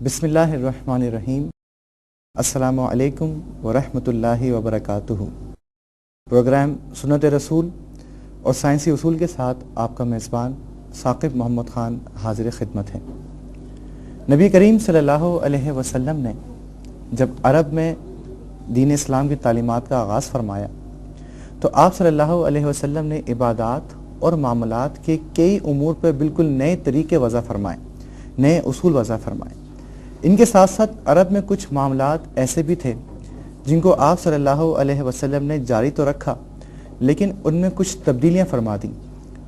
بسم اللہ الرحمن الرحیم۔ السلام علیکم ورحمۃ اللہ وبرکاتہ۔ پروگرام سنت رسول اور سائنسی اصول کے ساتھ آپ کا میزبان ثاقب محمد خان حاضر خدمت ہے۔ نبی کریم صلی اللہ علیہ وسلم نے جب عرب میں دین اسلام کی تعلیمات کا آغاز فرمایا تو آپ صلی اللہ علیہ وسلم نے عبادات اور معاملات کے کئی امور پر بالکل نئے طریقے وضع فرمائے، نئے اصول وضع فرمائے۔ ان کے ساتھ ساتھ عرب میں کچھ معاملات ایسے بھی تھے جن کو آپ صلی اللہ علیہ وسلم نے جاری تو رکھا، لیکن ان میں کچھ تبدیلیاں فرما دیں،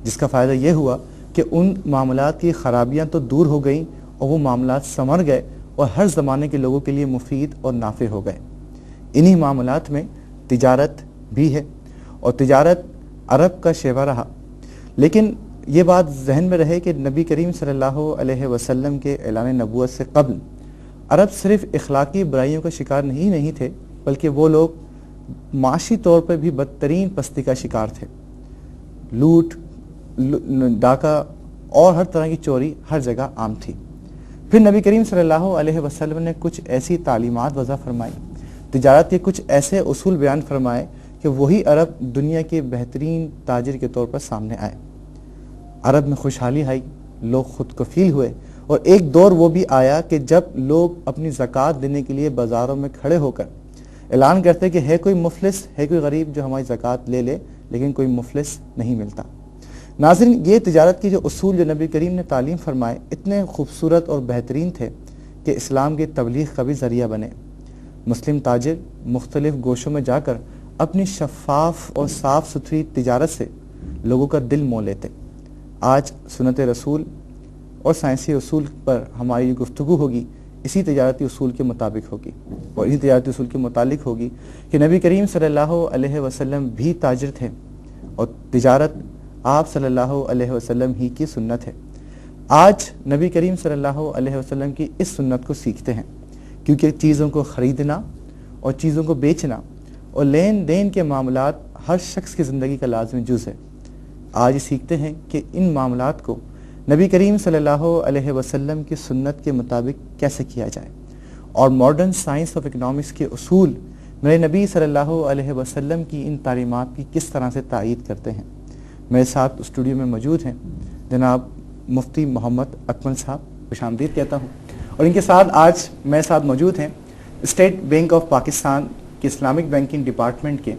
جس کا فائدہ یہ ہوا کہ ان معاملات کی خرابیاں تو دور ہو گئیں اور وہ معاملات سنور گئے اور ہر زمانے کے لوگوں کے لیے مفید اور نافع ہو گئے۔ انہی معاملات میں تجارت بھی ہے، اور تجارت عرب کا شیوا رہا، لیکن یہ بات ذہن میں رہے کہ نبی کریم صلی اللہ علیہ وسلم کے اعلان نبوت سے قبل عرب صرف اخلاقی برائیوں کا شکار نہیں تھے، بلکہ وہ لوگ معاشی طور پر بھی بدترین پستی کا شکار تھے۔ لوٹ، ڈاکہ اور ہر طرح کی چوری ہر جگہ عام تھی۔ پھر نبی کریم صلی اللہ علیہ وسلم نے کچھ ایسی تعلیمات وضع فرمائی، تجارت کے کچھ ایسے اصول بیان فرمائے کہ وہی عرب دنیا کے بہترین تاجر کے طور پر سامنے آئے۔ عرب میں خوشحالی آئی، لوگ خود کفیل ہوئے، اور ایک دور وہ بھی آیا کہ جب لوگ اپنی زکوٰۃ دینے کے لیے بازاروں میں کھڑے ہو کر اعلان کرتے کہ ہے کوئی مفلس، ہے کوئی غریب جو ہماری زکوٰۃ لے لے، لیکن کوئی مفلس نہیں ملتا۔ ناظرین، یہ تجارت کی جو اصول جو نبی کریم نے تعلیم فرمائے اتنے خوبصورت اور بہترین تھے کہ اسلام کی تبلیغ کا بھی ذریعہ بنے۔ مسلم تاجر مختلف گوشوں میں جا کر اپنی شفاف اور صاف ستھری تجارت سے لوگوں کا دل مو لیتے۔ آج سنت رسول اور سائنسی اصول پر ہماری جو گفتگو ہوگی اسی تجارتی اصول کے مطابق ہوگی، اور اسی تجارتی اصول کے متعلق ہوگی کہ نبی کریم صلی اللہ علیہ وسلم بھی تاجر تھے، اور تجارت آپ صلی اللہ علیہ وسلم ہی کی سنت ہے۔ آج نبی کریم صلی اللہ علیہ وسلم کی اس سنت کو سیکھتے ہیں، کیونکہ چیزوں کو خریدنا اور چیزوں کو بیچنا اور لین دین کے معاملات ہر شخص کی زندگی کا لازمی جز ہے۔ آج سیکھتے ہیں کہ ان معاملات کو نبی کریم صلی اللہ علیہ وسلم کی سنت کے مطابق کیسے کیا جائے، اور ماڈرن سائنس آف اکنامکس کے اصول میرے نبی صلی اللہ علیہ وسلم کی ان تعلیمات کی کس طرح سے تائید کرتے ہیں۔ میرے ساتھ اسٹوڈیو میں موجود ہیں جناب مفتی محمد اکمل صاحب، خوش آمدید کہتا ہوں، اور ان کے ساتھ آج میرے ساتھ موجود ہیں اسٹیٹ بینک آف پاکستان کے اسلامک بینکنگ ڈپارٹمنٹ کے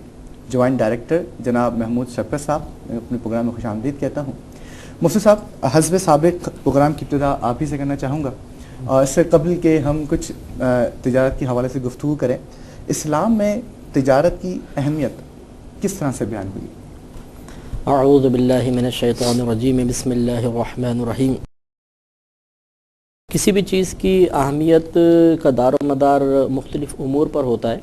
جوائنٹ ڈائریکٹر جناب محمود شفقت صاحب۔ میں اپنے پروگرام میں خوش آمدید کہتا ہوں۔ مفتی صاحب، حسب سابق پروگرام کی ابتدا آپ ہی سے کرنا چاہوں گا، اور اس سے قبل کہ ہم کچھ تجارت کے حوالے سے گفتگو کریں، اسلام میں تجارت کی اہمیت کس طرح سے بیان ہوئی؟ اعوذ باللہ من الشیطان الرجیم، بسم اللہ الرحمن الرحیم۔ کسی بھی چیز کی اہمیت کا دار و مدار مختلف امور پر ہوتا ہے۔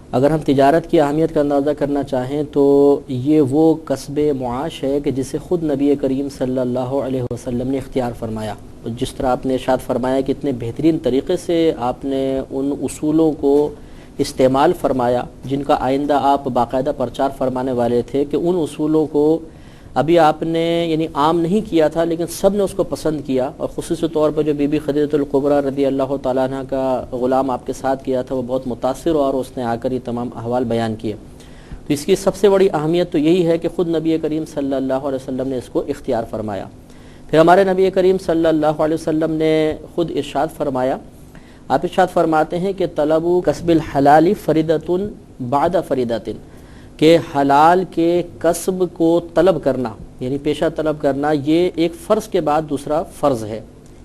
اگر ہم تجارت کی اہمیت کا اندازہ کرنا چاہیں تو یہ وہ کسب معاش ہے کہ جسے خود نبی کریم صلی اللہ علیہ وسلم نے اختیار فرمایا، اور جس طرح آپ نے ارشاد فرمایا کہ اتنے بہترین طریقے سے آپ نے ان اصولوں کو استعمال فرمایا جن کا آئندہ آپ باقاعدہ پرچار فرمانے والے تھے، کہ ان اصولوں کو ابھی آپ نے یعنی عام نہیں کیا تھا، لیکن سب نے اس کو پسند کیا، اور خصوصی طور پر جو بی بی خدیجہ الکبریٰ رضی اللہ تعالیٰ عنہ کا غلام آپ کے ساتھ کیا تھا وہ بہت متاثر ہوا، اور اس نے آ کر یہ تمام احوال بیان کیے۔ تو اس کی سب سے بڑی اہمیت تو یہی ہے کہ خود نبی کریم صلی اللہ علیہ وسلم نے اس کو اختیار فرمایا۔ پھر ہمارے نبی کریم صلی اللہ علیہ وسلم نے خود ارشاد فرمایا، آپ ارشاد فرماتے ہیں کہ طلب کسب الحلال فریدۃ بعد فریدۃ، کہ حلال کے کسب کو طلب کرنا یعنی پیشہ طلب کرنا یہ ایک فرض کے بعد دوسرا فرض ہے۔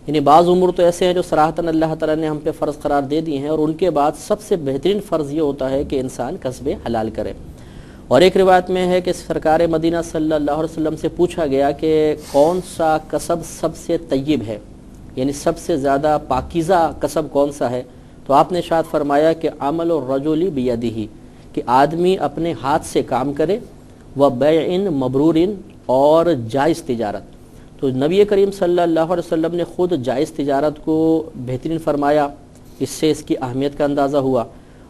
یعنی بعض امور تو ایسے ہیں جو صراحتاً اللہ تعالیٰ نے ہم پہ فرض قرار دے دی ہیں، اور ان کے بعد سب سے بہترین فرض یہ ہوتا ہے کہ انسان کسب حلال کرے۔ اور ایک روایت میں ہے کہ سرکار مدینہ صلی اللہ علیہ وسلم سے پوچھا گیا کہ کون سا کسب سب سے طیب ہے، یعنی سب سے زیادہ پاکیزہ کسب کون سا ہے، تو آپ نے ارشاد فرمایا کہ عمل الرجل بیدہ، کہ آدمی اپنے ہاتھ سے کام کرے، وبیع مبرور، اور جائز تجارت۔ تو نبی کریم صلی اللہ علیہ وسلم نے خود جائز تجارت کو بہترین فرمایا، اس سے اس کی اہمیت کا اندازہ ہوا۔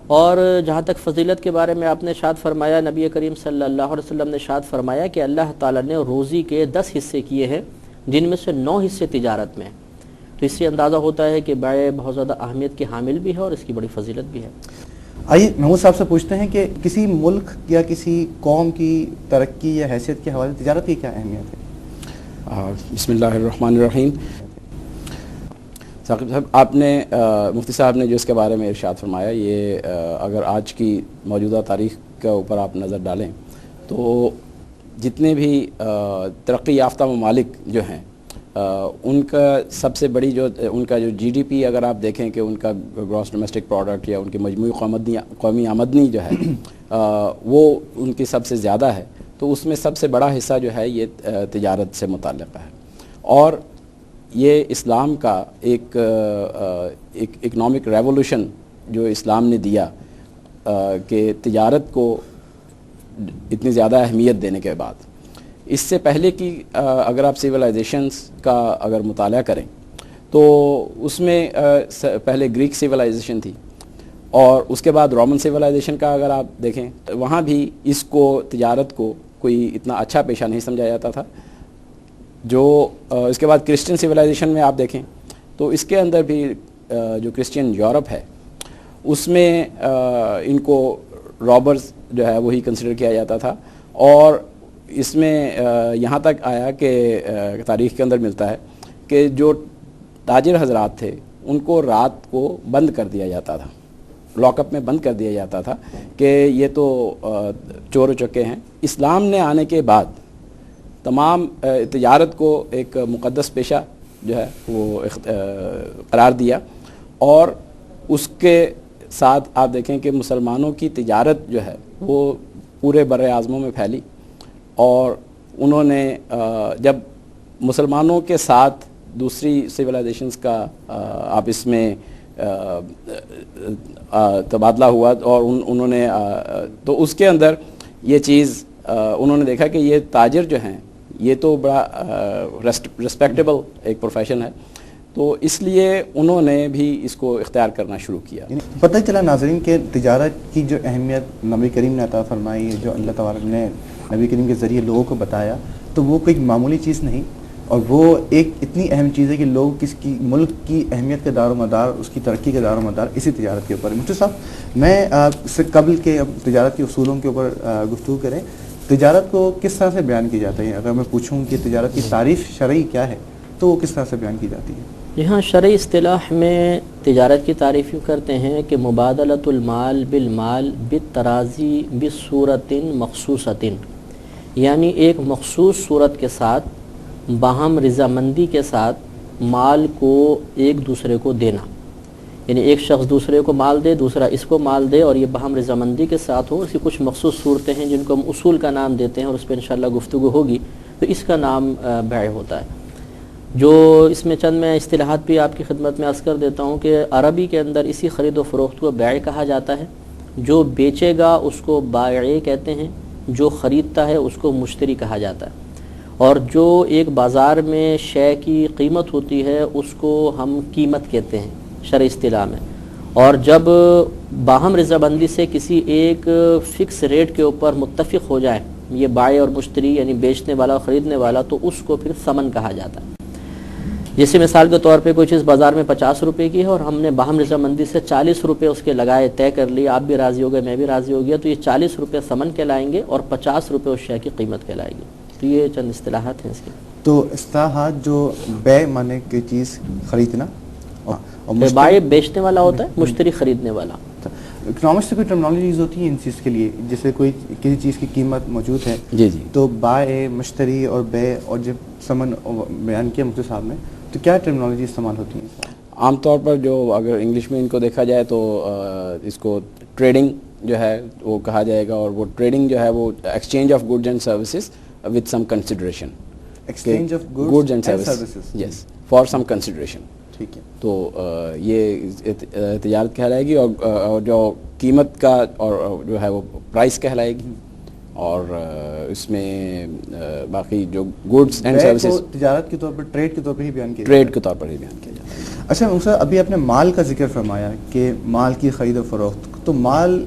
اور جہاں تک فضیلت کے بارے میں آپ نے ارشاد فرمایا، نبی کریم صلی اللہ علیہ وسلم نے ارشاد فرمایا کہ اللہ تعالیٰ نے روزی کے 10 حصے کیے ہیں، جن میں سے 9 حصے تجارت میں ہیں۔ تو اس سے اندازہ ہوتا ہے کہ بیع بہت زیادہ اہمیت کی حامل بھی ہے اور اس کی بڑی فضیلت بھی ہے۔ آئیے محمود صاحب سے پوچھتے ہیں کہ کسی ملک یا کسی قوم کی ترقی یا حیثیت کے حوالے سے تجارت کی کیا اہمیت ہے؟ بسم اللہ الرحمن الرحیم۔ ثاقب صاحب، آپ نے مفتی صاحب نے جو اس کے بارے میں ارشاد فرمایا، یہ اگر آج کی موجودہ تاریخ کے اوپر آپ نظر ڈالیں تو جتنے بھی ترقی یافتہ ممالک جو ہیں ان کا سب سے بڑی جو ان کا جو جی ڈی پی اگر آپ دیکھیں کہ ان کا گراس ڈومیسٹک پروڈکٹ یا ان کی مجموعی قومی آمدنی جو ہے وہ ان کی سب سے زیادہ ہے، تو اس میں سب سے بڑا حصہ جو ہے یہ تجارت سے متعلق ہے۔ اور یہ اسلام کا ایک اکنامک ریولوشن جو اسلام نے دیا کہ تجارت کو اتنی زیادہ اہمیت دینے کے بعد، اس سے پہلے کی اگر آپ سیولائزیشنز کا اگر مطالعہ کریں تو اس میں پہلے گریک سیولائزیشن تھی، اور اس کے بعد رومن سیولائزیشن کا اگر آپ دیکھیں وہاں بھی اس کو تجارت کو کوئی اتنا اچھا پیشہ نہیں سمجھا جاتا تھا۔ جو اس کے بعد کرسچن سیولائزیشن میں آپ دیکھیں تو اس کے اندر بھی جو کرسچین یورپ ہے اس میں ان کو رابرز جو ہے وہی کنسیڈر کیا جاتا تھا، اور اس میں یہاں تک آیا کہ تاریخ کے اندر ملتا ہے کہ جو تاجر حضرات تھے ان کو رات کو بند کر دیا جاتا تھا، لاک اپ میں بند کر دیا جاتا تھا کہ یہ تو چور و چکے ہیں۔ اسلام نے آنے کے بعد تمام تجارت کو ایک مقدس پیشہ جو ہے وہ قرار دیا، اور اس کے ساتھ آپ دیکھیں کہ مسلمانوں کی تجارت جو ہے وہ پورے بر اعظموں میں پھیلی، اور انہوں نے جب مسلمانوں کے ساتھ دوسری سویلائزیشنز کا آپ اس میں تبادلہ ہوا، اور انہوں نے تو اس کے اندر یہ چیز انہوں نے دیکھا کہ یہ تاجر جو ہیں یہ تو بڑا ریسپیکٹیبل ایک پروفیشن ہے، تو اس لیے انہوں نے بھی اس کو اختیار کرنا شروع کیا۔ پتہ چلا ناظرین کہ تجارت کی جو اہمیت نبی کریم نے عطا فرمائی، جو اللہ تبارک نے نبی کریم کے ذریعے لوگوں کو بتایا، تو وہ کوئی معمولی چیز نہیں، اور وہ ایک اتنی اہم چیز ہے کہ لوگ کس کی ملک کی اہمیت کا دار و مدار، اس کی ترقی کا دار و مدار اسی تجارت کے اوپر ہے۔ مفتی صاحب، میں اس سے قبل کے اب تجارت کے اصولوں کے اوپر گفتگو کریں، تجارت کو کس طرح سے بیان کی جاتا ہے؟ اگر میں پوچھوں کہ تجارت کی تعریف شرعی کیا ہے تو وہ کس طرح سے بیان کی جاتی ہے؟ یہاں شرعی اصطلاح میں تجارت کی تعریف یوں کرتے ہیں کہ مبادلۃ المال بالمال بالتراضی بصورت مخصوصۃ، یعنی ایک مخصوص صورت کے ساتھ باہم رضامندی کے ساتھ مال کو ایک دوسرے کو دینا، یعنی ایک شخص دوسرے کو مال دے، دوسرا اس کو مال دے، اور یہ باہم رضامندی کے ساتھ ہو۔ اس کی کچھ مخصوص صورتیں ہیں جن کو ہم اصول کا نام دیتے ہیں، اور اس پہ انشاءاللہ گفتگو ہوگی، تو اس کا نام بیع ہوتا ہے۔ جو اس میں چند میں اصطلاحات بھی آپ کی خدمت میں عرض کر دیتا ہوں کہ عربی کے اندر اسی خرید و فروخت کو بیع کہا جاتا ہے۔ جو بیچے گا اس کو بائع کہتے ہیں، جو خریدتا ہے اس کو مشتری کہا جاتا ہے، اور جو ایک بازار میں شے کی قیمت ہوتی ہے اس کو ہم قیمت کہتے ہیں شرعی اصطلاح میں۔ اور جب باہم رضامندی سے کسی ایک فکس ریٹ کے اوپر متفق ہو جائے یہ بائع اور مشتری، یعنی بیچنے والا اور خریدنے والا، تو اس کو پھر ثمن کہا جاتا ہے۔ جیسے مثال کے طور پہ کوئی چیز بازار میں 50 روپے کی ہے اور ہم نے باہم رضامندی سے 40 روپے اس کے لگائے، طے کر لی، آپ بھی راضی ہو گئے، میں بھی راضی ہو گیا، تو یہ 40 روپے ثمن کہلائیں گے اور 50 روپے اس شے کی قیمت کہلائے گی۔ تو یہ چند اصطلاحات ہیں اس کی۔ تو اصطلاحات جو بیع معنی کی چیز خریدنا، اور بائع بیچنے والا ہوتا ہے، مشتری خریدنے والا۔ اکنامکس سے کوئی ٹرمنالوجیز ہوتی ہیں ان چیز کے لیے، جیسے کوئی کسی چیز کی قیمت موجود ہے جی جی، تو بائع، مشتری اور بیع، اور جب ثمن بیان کیا مفتی صاحب نے، تو کیا ٹرمنالوجی استعمال ہوتی ہیں؟ عام طور پر جو اگر انگلش میں ان کو دیکھا جائے تو اس کو ٹریڈنگ جو ہے وہ کہا جائے گا، اور وہ ٹریڈنگ جو ہے وہ exchange of goods and services with some consideration, exchange of goods and services, yes, for some consideration. ٹھیک ہے، تو یہ تجارت کہلائے گی، اور جو قیمت کا اور جو ہے وہ پرائس کہلائے گی، اور اس میں باقی جو گڈز اینڈ سروسز تجارت کے طور پر، ٹریڈ کے طور پر ہی بیان کیا، ٹریڈ کے طور پر ہی بیان کیا جاتا ہے۔ اچھا موسیٰ، ابھی آپ نے مال کا ذکر فرمایا کہ مال کی خرید و فروخت، تو مال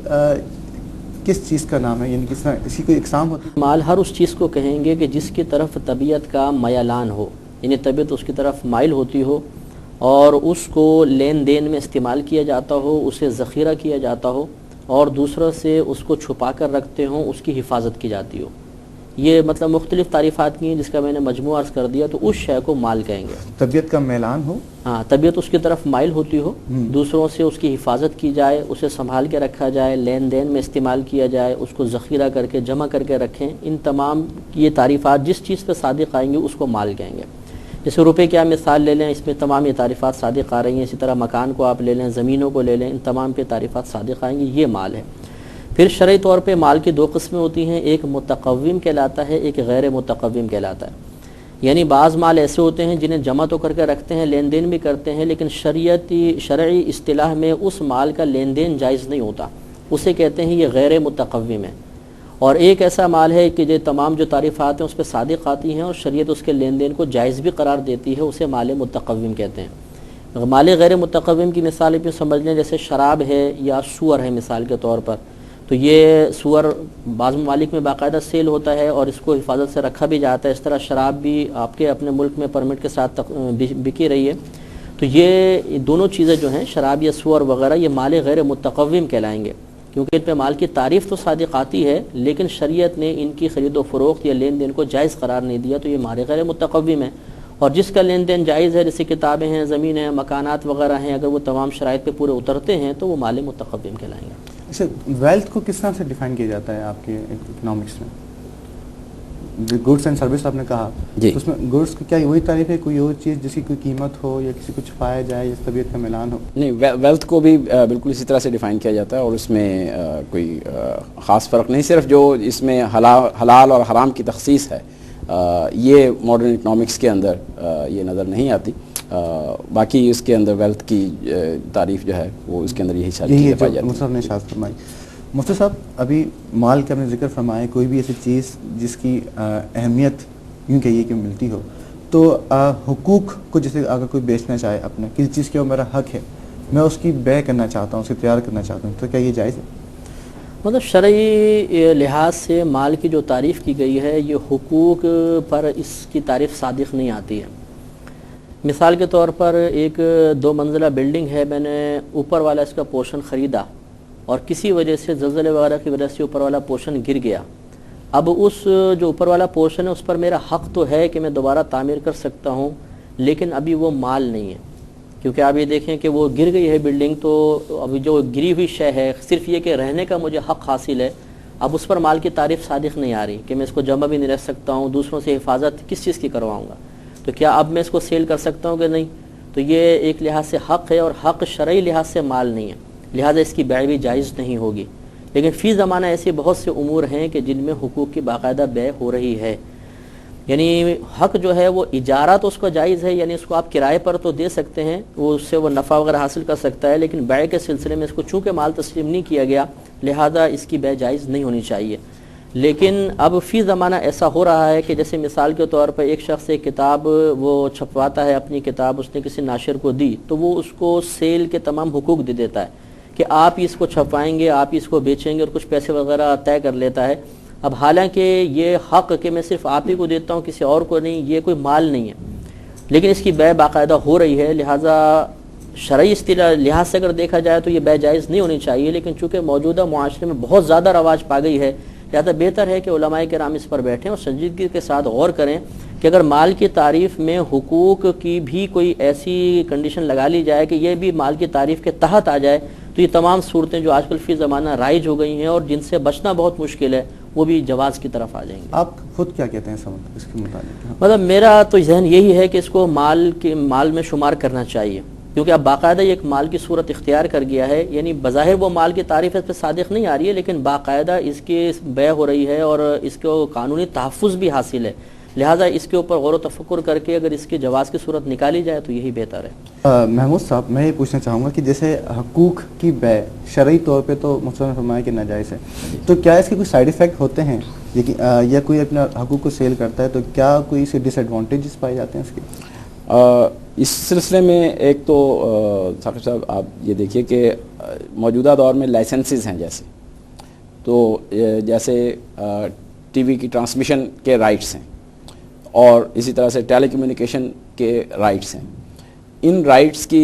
کس چیز کا نام ہے؟ یعنی کس طرح اس کی کوئی اقسام ہوتی ہے؟ مال ہر اس چیز کو کہیں گے کہ جس کی طرف طبیعت کا میلان ہو، یعنی طبیعت اس کی طرف مائل ہوتی ہو، اور اس کو لین دین میں استعمال کیا جاتا ہو، اسے ذخیرہ کیا جاتا ہو، اور دوسروں سے اس کو چھپا کر رکھتے ہوں، اس کی حفاظت کی جاتی ہو. یہ مطلب مختلف تعریفات کی ہیں جس کا میں نے مجموعہ عرض کر دیا. تو اس شے کو مال کہیں گے. طبیعت کا میلان ہو، ہاں، طبیعت اس کی طرف مائل ہوتی ہو، دوسروں سے اس کی حفاظت کی جائے، اسے سنبھال کے رکھا جائے، لین دین میں استعمال کیا جائے، اس کو ذخیرہ کر کے جمع کر کے رکھیں. ان تمام یہ تعریفات جس چیز پہ صادق آئیں گے اس کو مال کہیں گے. جیسے روپے کی آپ مثال لے لیں، اس میں تمام یہ تعریفات صادق آ رہی ہیں. اسی طرح مکان کو آپ لے لیں، زمینوں کو لے لیں، ان تمام پہ تعریفات صادق آئیں گی، یہ مال ہے. پھر شرعی طور پہ مال کی دو قسمیں ہوتی ہیں، ایک متقوم کہلاتا ہے، ایک غیر متقوم کہلاتا ہے. یعنی بعض مال ایسے ہوتے ہیں جنہیں جمع تو کر کے رکھتے ہیں، لین دین بھی کرتے ہیں، لیکن شرعی اصطلاح میں اس مال کا لین دین جائز نہیں ہوتا، اسے کہتے ہیں یہ غیر متقوم ہے. اور ایک ایسا مال ہے کہ جو تمام جو تعریفات ہیں اس پہ صادق آتی ہیں اور شریعت اس کے لین دین کو جائز بھی قرار دیتی ہے، اسے مال متقوم کہتے ہیں. مال غیر متقوم کی مثال بھی سمجھ لیں، جیسے شراب ہے یا سور ہے مثال کے طور پر. تو یہ سور بعض ممالک میں باقاعدہ سیل ہوتا ہے اور اس کو حفاظت سے رکھا بھی جاتا ہے. اس طرح شراب بھی آپ کے اپنے ملک میں پرمٹ کے ساتھ بکی رہی ہے. تو یہ دونوں چیزیں جو ہیں، شراب یا سور وغیرہ، یہ مال غیر متقوم کہلائیں گے، کیونکہ ان پہ مال کی تعریف تو صادق آتی ہے لیکن شریعت نے ان کی خرید و فروخت یا لین دین کو جائز قرار نہیں دیا، تو یہ مال غیر متقوم ہے. اور جس کا لین دین جائز ہے، جیسے کتابیں ہیں، زمین ہیں، مکانات وغیرہ ہیں، اگر وہ تمام شرائط پہ پورے اترتے ہیں تو وہ مال متقوم کہلائیں گے. اچھا، ویلتھ کو کس طرح سے ڈیفائن کیا جاتا ہے آپ کے اکنامکس میں؟ گڈس اینڈ سروس آپ نے کہا، جی. اس میں گڈس کی کیا وہی تعریف ہے، کوئی اور چیز جس کی کوئی قیمت ہو یا کسی کو چھپایا جائے یا طبیعت کا میلان ہو؟ نہیں، ویلتھ کو بھی بالکل اسی طرح سے ڈیفائن کیا جاتا ہے اور اس میں کوئی خاص فرق نہیں. صرف جو اس میں حلال اور حرام کی تخصیص ہے، یہ ماڈرن اکنامکس کے اندر یہ نظر نہیں آتی. باقی اس کے اندر ویلتھ کی تعریف جو ہے وہ اس کے اندر یہی ساری چیزیں پائی جاتی ہیں. مفتی صاحب نے ارشاد فرمائی. مفتی صاحب، ابھی مال کا ہم نے ذکر فرمایا، کوئی بھی ایسی چیز جس کی اہمیت یوں کہیے کہ ملتی ہو، تو حقوق کو جیسے اگر کوئی بیچنا چاہے اپنے کسی چیز کے وہ میرا حق ہے، میں اس کی بیع کرنا چاہتا ہوں، اسے تیار کرنا چاہتا ہوں، تو کیا یہ جائز ہے؟ مطلب شرعی لحاظ سے مال کی جو تعریف کی گئی ہے، یہ حقوق پر اس کی تعریف صادق نہیں آتی ہے. مثال کے طور پر ایک 2 منزلہ بلڈنگ ہے، میں نے اوپر والا اس کا پورشن خریدا اور کسی وجہ سے زلزلے وغیرہ کی وجہ سے اوپر والا پورشن گر گیا. اب اس جو اوپر والا پورشن ہے اس پر میرا حق تو ہے کہ میں دوبارہ تعمیر کر سکتا ہوں، لیکن ابھی وہ مال نہیں ہے. کیونکہ آپ یہ دیکھیں کہ وہ گر گئی ہے بلڈنگ، تو ابھی جو گری ہوئی شے ہے صرف یہ کہ رہنے کا مجھے حق حاصل ہے، اب اس پر مال کی تعریف صادق نہیں آ رہی کہ میں اس کو جمع بھی نہیں رہ سکتا ہوں، دوسروں سے حفاظت کس چیز کی کرواؤں گا، تو کیا اب میں اس کو سیل کر سکتا ہوں کہ نہیں؟ تو یہ ایک لحاظ سے حق ہے اور حق شرعی لحاظ سے مال نہیں ہے، لہٰذا اس کی بیع بھی جائز نہیں ہوگی. لیکن فی زمانہ ایسے بہت سے امور ہیں کہ جن میں حقوق کی باقاعدہ بیع ہو رہی ہے. یعنی حق جو ہے وہ اجارہ تو اس کو جائز ہے، یعنی اس کو آپ کرائے پر تو دے سکتے ہیں، وہ اس سے وہ نفع وغیرہ حاصل کر سکتا ہے، لیکن بیع کے سلسلے میں اس کو چونکہ مال تسلیم نہیں کیا گیا لہذا اس کی بیع جائز نہیں ہونی چاہیے. لیکن اب فی زمانہ ایسا ہو رہا ہے کہ جیسے مثال کے طور پر ایک شخص ایک کتاب وہ چھپواتا ہے، اپنی کتاب اس نے کسی ناشر کو دی، تو وہ اس کو سیل کے تمام حقوق دے دیتا ہے کہ آپ ہی اس کو چھپائیں گے، آپ ہی اس کو بیچیں گے، اور کچھ پیسے وغیرہ طے کر لیتا ہے. اب حالانکہ یہ حق کہ میں صرف آپ ہی کو دیتا ہوں کسی اور کو نہیں، یہ کوئی مال نہیں ہے، لیکن اس کی بیع باقاعدہ ہو رہی ہے. لہٰذا شرعی اصطلاح لحاظ سے اگر دیکھا جائے تو یہ بیع جائز نہیں ہونی چاہیے، لیکن چونکہ موجودہ معاشرے میں بہت زیادہ رواج پا گئی ہے، لہذا بہتر ہے کہ علماء کرام اس پر بیٹھیں اور سنجیدگی کے ساتھ غور کریں کہ اگر مال کی تعریف میں حقوق کی بھی کوئی ایسی کنڈیشن لگا لی جائے کہ یہ بھی مال کی تعریف کے تحت آ جائے، تو یہ تمام صورتیں جو آج کل فی زمانہ رائج ہو گئی ہیں اور جن سے بچنا بہت مشکل ہے، وہ بھی جواز کی طرف آ جائیں گے. آپ خود کیا کہتے ہیں اس کے متعلق؟ مطلب میرا تو ذہن یہی ہے کہ اس کو مال میں شمار کرنا چاہیے، کیونکہ اب باقاعدہ یہ ایک مال کی صورت اختیار کر گیا ہے. یعنی بظاہر وہ مال کی تعریف اس پہ صادق نہیں آ رہی ہے، لیکن باقاعدہ اس کی بیع ہو رہی ہے اور اس کو قانونی تحفظ بھی حاصل ہے. لہٰذا اس کے اوپر غور و تفکر کر کے اگر اس کی جواز کی صورت نکالی جائے تو یہی بہتر ہے. محمود صاحب، میں یہ پوچھنا چاہوں گا کہ جیسے حقوق کی بیع شرعی طور پہ تو مفتی نے فرمایا کہ ناجائز ہے، تو کیا اس کے کوئی سائیڈ ایفیکٹ ہوتے ہیں یا کوئی اپنا حقوق کو سیل کرتا ہے تو کیا کوئی اسے ڈس ایڈوانٹیجز پائے جاتے ہیں اس کے؟ اس سلسلے میں ایک تو ثاقب صاحب آپ یہ دیکھیے کہ موجودہ دور میں لائسنسز ہیں، جیسے ٹی وی کی ٹرانسمیشن کے رائٹس ہیں اور اسی طرح سے ٹیلی کمیونیکیشن کے رائٹس ہیں. ان رائٹس کی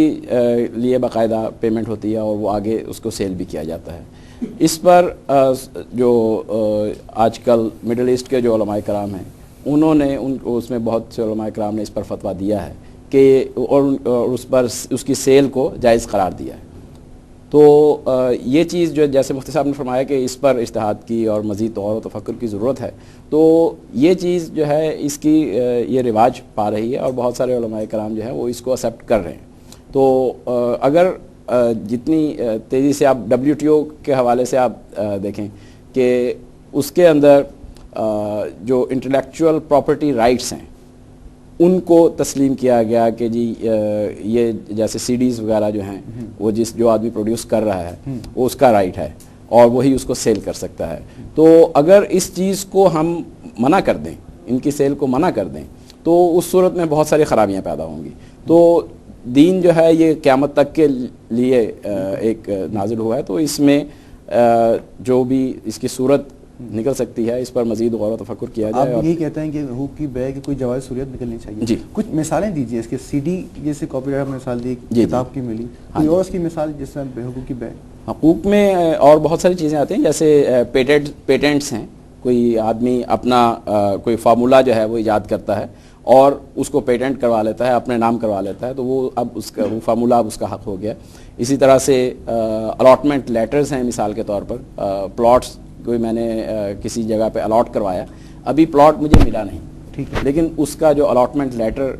لیے باقاعدہ پیمنٹ ہوتی ہے اور وہ آگے اس کو سیل بھی کیا جاتا ہے۔ اس پر جو آج کل مڈل ایسٹ کے جو علماء کرام ہیں انہوں نے اس میں بہت سے علماء کرام نے اس پر فتویٰ دیا ہے کہ اور اس پر اس کی سیل کو جائز قرار دیا ہے۔ تو یہ چیز جو جیسے مفتی صاحب نے فرمایا کہ اس پر اجتہاد کی اور مزید غور و تفکر کی ضرورت ہے، تو یہ چیز جو ہے اس کی یہ رواج پا رہی ہے اور بہت سارے علماء کرام جو ہیں وہ اس کو ایکسیپٹ کر رہے ہیں۔ تو اگر جتنی تیزی سے آپ WTO کے حوالے سے آپ دیکھیں کہ اس کے اندر جو انٹلیکچوئل پراپرٹی رائٹس ہیں ان کو تسلیم کیا گیا کہ جی یہ جیسے CDs وغیرہ جو ہیں وہ جو آدمی پروڈیوس کر رہا ہے وہ اس کا رائٹ ہے اور وہی اس کو سیل کر سکتا ہے۔ تو اگر اس چیز کو ہم منع کر دیں، ان کی سیل کو منع کر دیں، تو اس صورت میں بہت ساری خرابیاں پیدا ہوں گی۔ تو دین جو ہے یہ قیامت تک کے لیے ایک نازل ہوا ہے، تو اس میں جو بھی اس کی صورت نکل سکتی ہے اس پر مزید غور و تفکر کیا جائے۔ آپ یہی کہتے ہیں کہ حقوق کی بیع کی کوئی جواز صورت نکلنی چاہیے؟ جی کچھ مثالیں دیجیے اس کے، CD جیسے کاپی رائٹ مثال دی، کتاب کی ملی، کوئی اور اس کی مثال جس طرح بے حقوق کی بیع؟ حقوق میں اور بہت ساری چیزیں آتی ہیں، جیسے پیٹنٹس ہیں، کوئی آدمی اپنا کوئی فارمولہ جو ہے وہ ایجاد کرتا ہے اور اس کو پیٹنٹ کروا لیتا ہے، اپنے نام کروا لیتا ہے، تو وہ اب اس کا وہ فارمولہ اب اس کا حق ہو گیا۔ اسی طرح سے الاٹمنٹ لیٹرز ہیں، مثال کے طور پر پلاٹس کوئی میں نے کسی جگہ پہ الاٹ کروایا، ابھی پلاٹ مجھے ملا نہیں، ٹھیک ہے، لیکن اس کا جو الاٹمنٹ لیٹر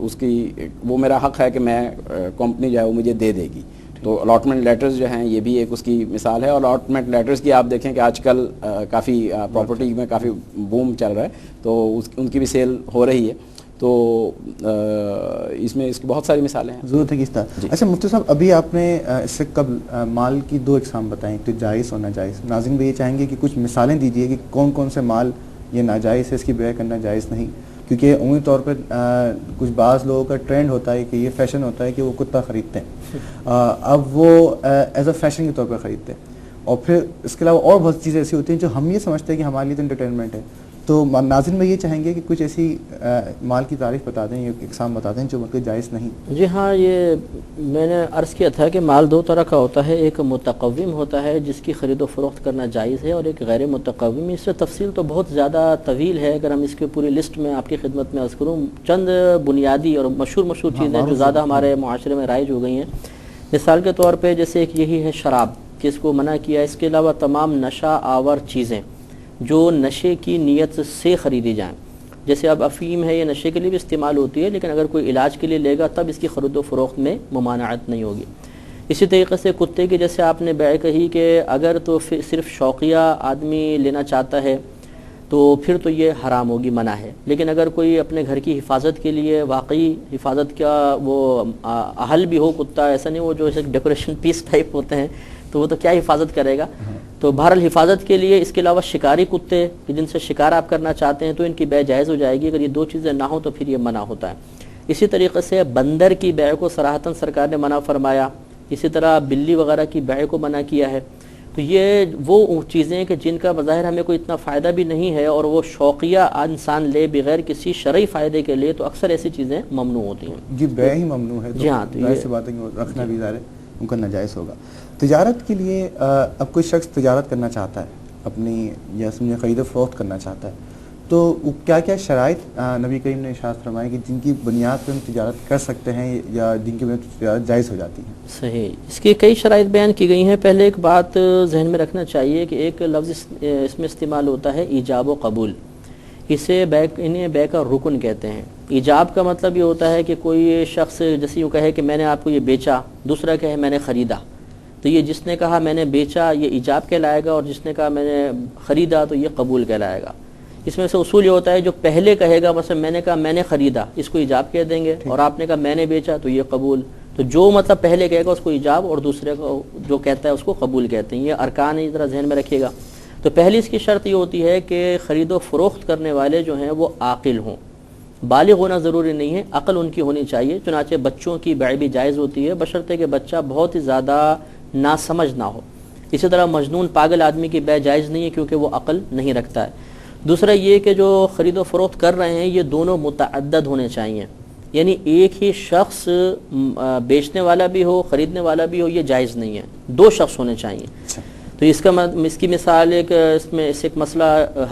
اس کی وہ میرا حق ہے کہ میں کمپنی جو ہے وہ مجھے دے دے گی۔ تو الاٹمنٹ لیٹرز جو ہیں یہ بھی ایک اس کی مثال ہے، اور الاٹمنٹ لیٹرز کی آپ دیکھیں کہ آج کل کافی پراپرٹی میں کافی بوم چل رہا ہے، تو ان کی بھی سیل ہو رہی ہے۔ تو اس میں اس کی بہت ساری مثالیں ہیں، ضرورت ہے کہ اس طرح۔ اچھا مفتی صاحب، ابھی آپ نے اس سے قبل مال کی 2 اقسام بتائیں، تو جائز اور ناجائز۔ ناظرین بھی یہ چاہیں گے کہ کچھ مثالیں دیجیے کہ کون کون سے مال یہ ناجائز ہے، اس کی بیع کرنا جائز نہیں، کیونکہ عمومی طور پر کچھ بعض لوگوں کا ٹرینڈ ہوتا ہے کہ یہ فیشن ہوتا ہے کہ وہ کتا خریدتے ہیں، اب وہ ایز اے فیشن کے طور پر خریدتے ہیں، اور پھر اس کے علاوہ اور بہت چیزیں ایسی ہوتی ہیں جو ہم یہ سمجھتے ہیں کہ ہمارے لیے تو انٹرٹینمنٹ ہے۔ تو ناظرین میں یہ چاہیں گے کہ کچھ ایسی مال کی تعریف بتا دیں یا اقسام بتا دیں جو مطلب جائز نہیں۔ جی ہاں، یہ میں نے عرض کیا تھا کہ مال 2 طرح کا ہوتا ہے، ایک متقوم ہوتا ہے جس کی خرید و فروخت کرنا جائز ہے، اور ایک غیر متقوم۔ اس سے تفصیل تو بہت زیادہ طویل ہے، اگر ہم اس کی پوری لسٹ میں آپ کی خدمت میں عرض کروں، چند بنیادی اور مشہور چیزیں جو زیادہ ہمارے معاشرے میں رائج ہو گئی ہیں۔ مثال کے طور پہ جیسے ایک یہی ہے شراب، کہ اس کو منع کیا، اس کے علاوہ تمام نشہ آور چیزیں جو نشے کی نیت سے خریدی جائیں، جیسے اب افیم ہے، یہ نشے کے لیے بھی استعمال ہوتی ہے، لیکن اگر کوئی علاج کے لیے لے گا تب اس کی خرید و فروخت میں ممانعت نہیں ہوگی۔ اسی طریقے سے کتے کی جیسے آپ نے بیع کہی کہ اگر تو صرف شوقیہ آدمی لینا چاہتا ہے تو پھر تو یہ حرام ہوگی، منع ہے، لیکن اگر کوئی اپنے گھر کی حفاظت کے لیے واقعی حفاظت کا وہ اہل بھی ہو کتا، ایسا نہیں وہ جو ایسے ڈیکوریشن پیس ٹائپ ہوتے ہیں تو وہ تو کیا حفاظت کرے گا، تو بہرحال حفاظت کے لیے۔ اس کے علاوہ شکاری کتے جن سے شکار آپ کرنا چاہتے ہیں تو ان کی بیع جائز ہو جائے گی، اگر یہ 2 چیزیں نہ ہوں تو پھر یہ منع ہوتا ہے۔ اسی طریقے سے بندر کی بیع کو صراحتاً سرکار نے منع فرمایا، اسی طرح بلی وغیرہ کی بیع کو منع کیا ہے۔ تو یہ وہ چیزیں کہ جن کا بظاہر ہمیں کوئی اتنا فائدہ بھی نہیں ہے اور وہ شوقیہ انسان لے بغیر کسی شرعی فائدے کے لیے، تو اکثر ایسی چیزیں ممنوع ہوتی ہیں۔ جی بیع ہی ممنوع ہے، جی ہاں، تو ظاہر سی بات ہے کہ رکھنا بھی ظاہر ہے ان کا ناجائز ہوگا۔ تجارت کے لیے اب کوئی شخص تجارت کرنا چاہتا ہے، اپنی یا سمجھے خرید و فروخت کرنا چاہتا ہے، تو کیا کیا شرائط نبی کریم نے ارشاد فرمائے کہ جن کی بنیاد پر ہم تجارت کر سکتے ہیں یا جن کی بنیاد پر تجارت جائز ہو جاتی ہے؟ صحیح، اس کی کئی شرائط بیان کی گئی ہیں۔ پہلے ایک بات ذہن میں رکھنا چاہیے کہ ایک لفظ اس میں استعمال ہوتا ہے ایجاب و قبول، اسے انہیں بیع کا رکن کہتے ہیں۔ ایجاب کا مطلب یہ ہوتا ہے کہ کوئی شخص جیسے یوں کہے کہ میں نے آپ کو یہ بیچا، دوسرا کہے میں نے خریدا، تو یہ جس نے کہا میں نے بیچا یہ ایجاب کہلائے گا، اور جس نے کہا میں نے خریدا تو یہ قبول کہلائے گا۔ اس میں سے اصول یہ ہوتا ہے جو پہلے کہے گا، مثلا میں نے کہا میں نے خریدا، اس کو ایجاب کہہ دیں گے، اور آپ نے کہا میں نے بیچا تو یہ قبول۔ تو جو مطلب پہلے کہے گا اس کو ایجاب، اور دوسرے کو جو کہتا ہے اس کو قبول کہتے ہیں۔ یہ ارکان ہے، ذرا ذہن میں رکھیے گا۔ تو پہلی اس کی شرط یہ ہوتی ہے کہ خرید و فروخت کرنے والے جو ہیں وہ عاقل ہوں، بالغ ہونا ضروری نہیں ہے، عقل ان کی ہونی چاہیے۔ چنانچہ بچوں کی بیع بھی جائز ہوتی ہے بشرطے کہ بچہ بہت ہی زیادہ ناسمجھ نہ ہو۔ اسی طرح مجنون پاگل آدمی کی بیع جائز نہیں ہے کیونکہ وہ عقل نہیں رکھتا ہے۔ دوسرا یہ کہ جو خرید و فروخت کر رہے ہیں یہ دونوں متعدد ہونے چاہیے، یعنی ایک ہی شخص بیچنے والا بھی ہو خریدنے والا بھی ہو، یہ جائز نہیں ہے، دو شخص ہونے چاہیے۔ تو اس کی مثال اس میں ایک مسئلہ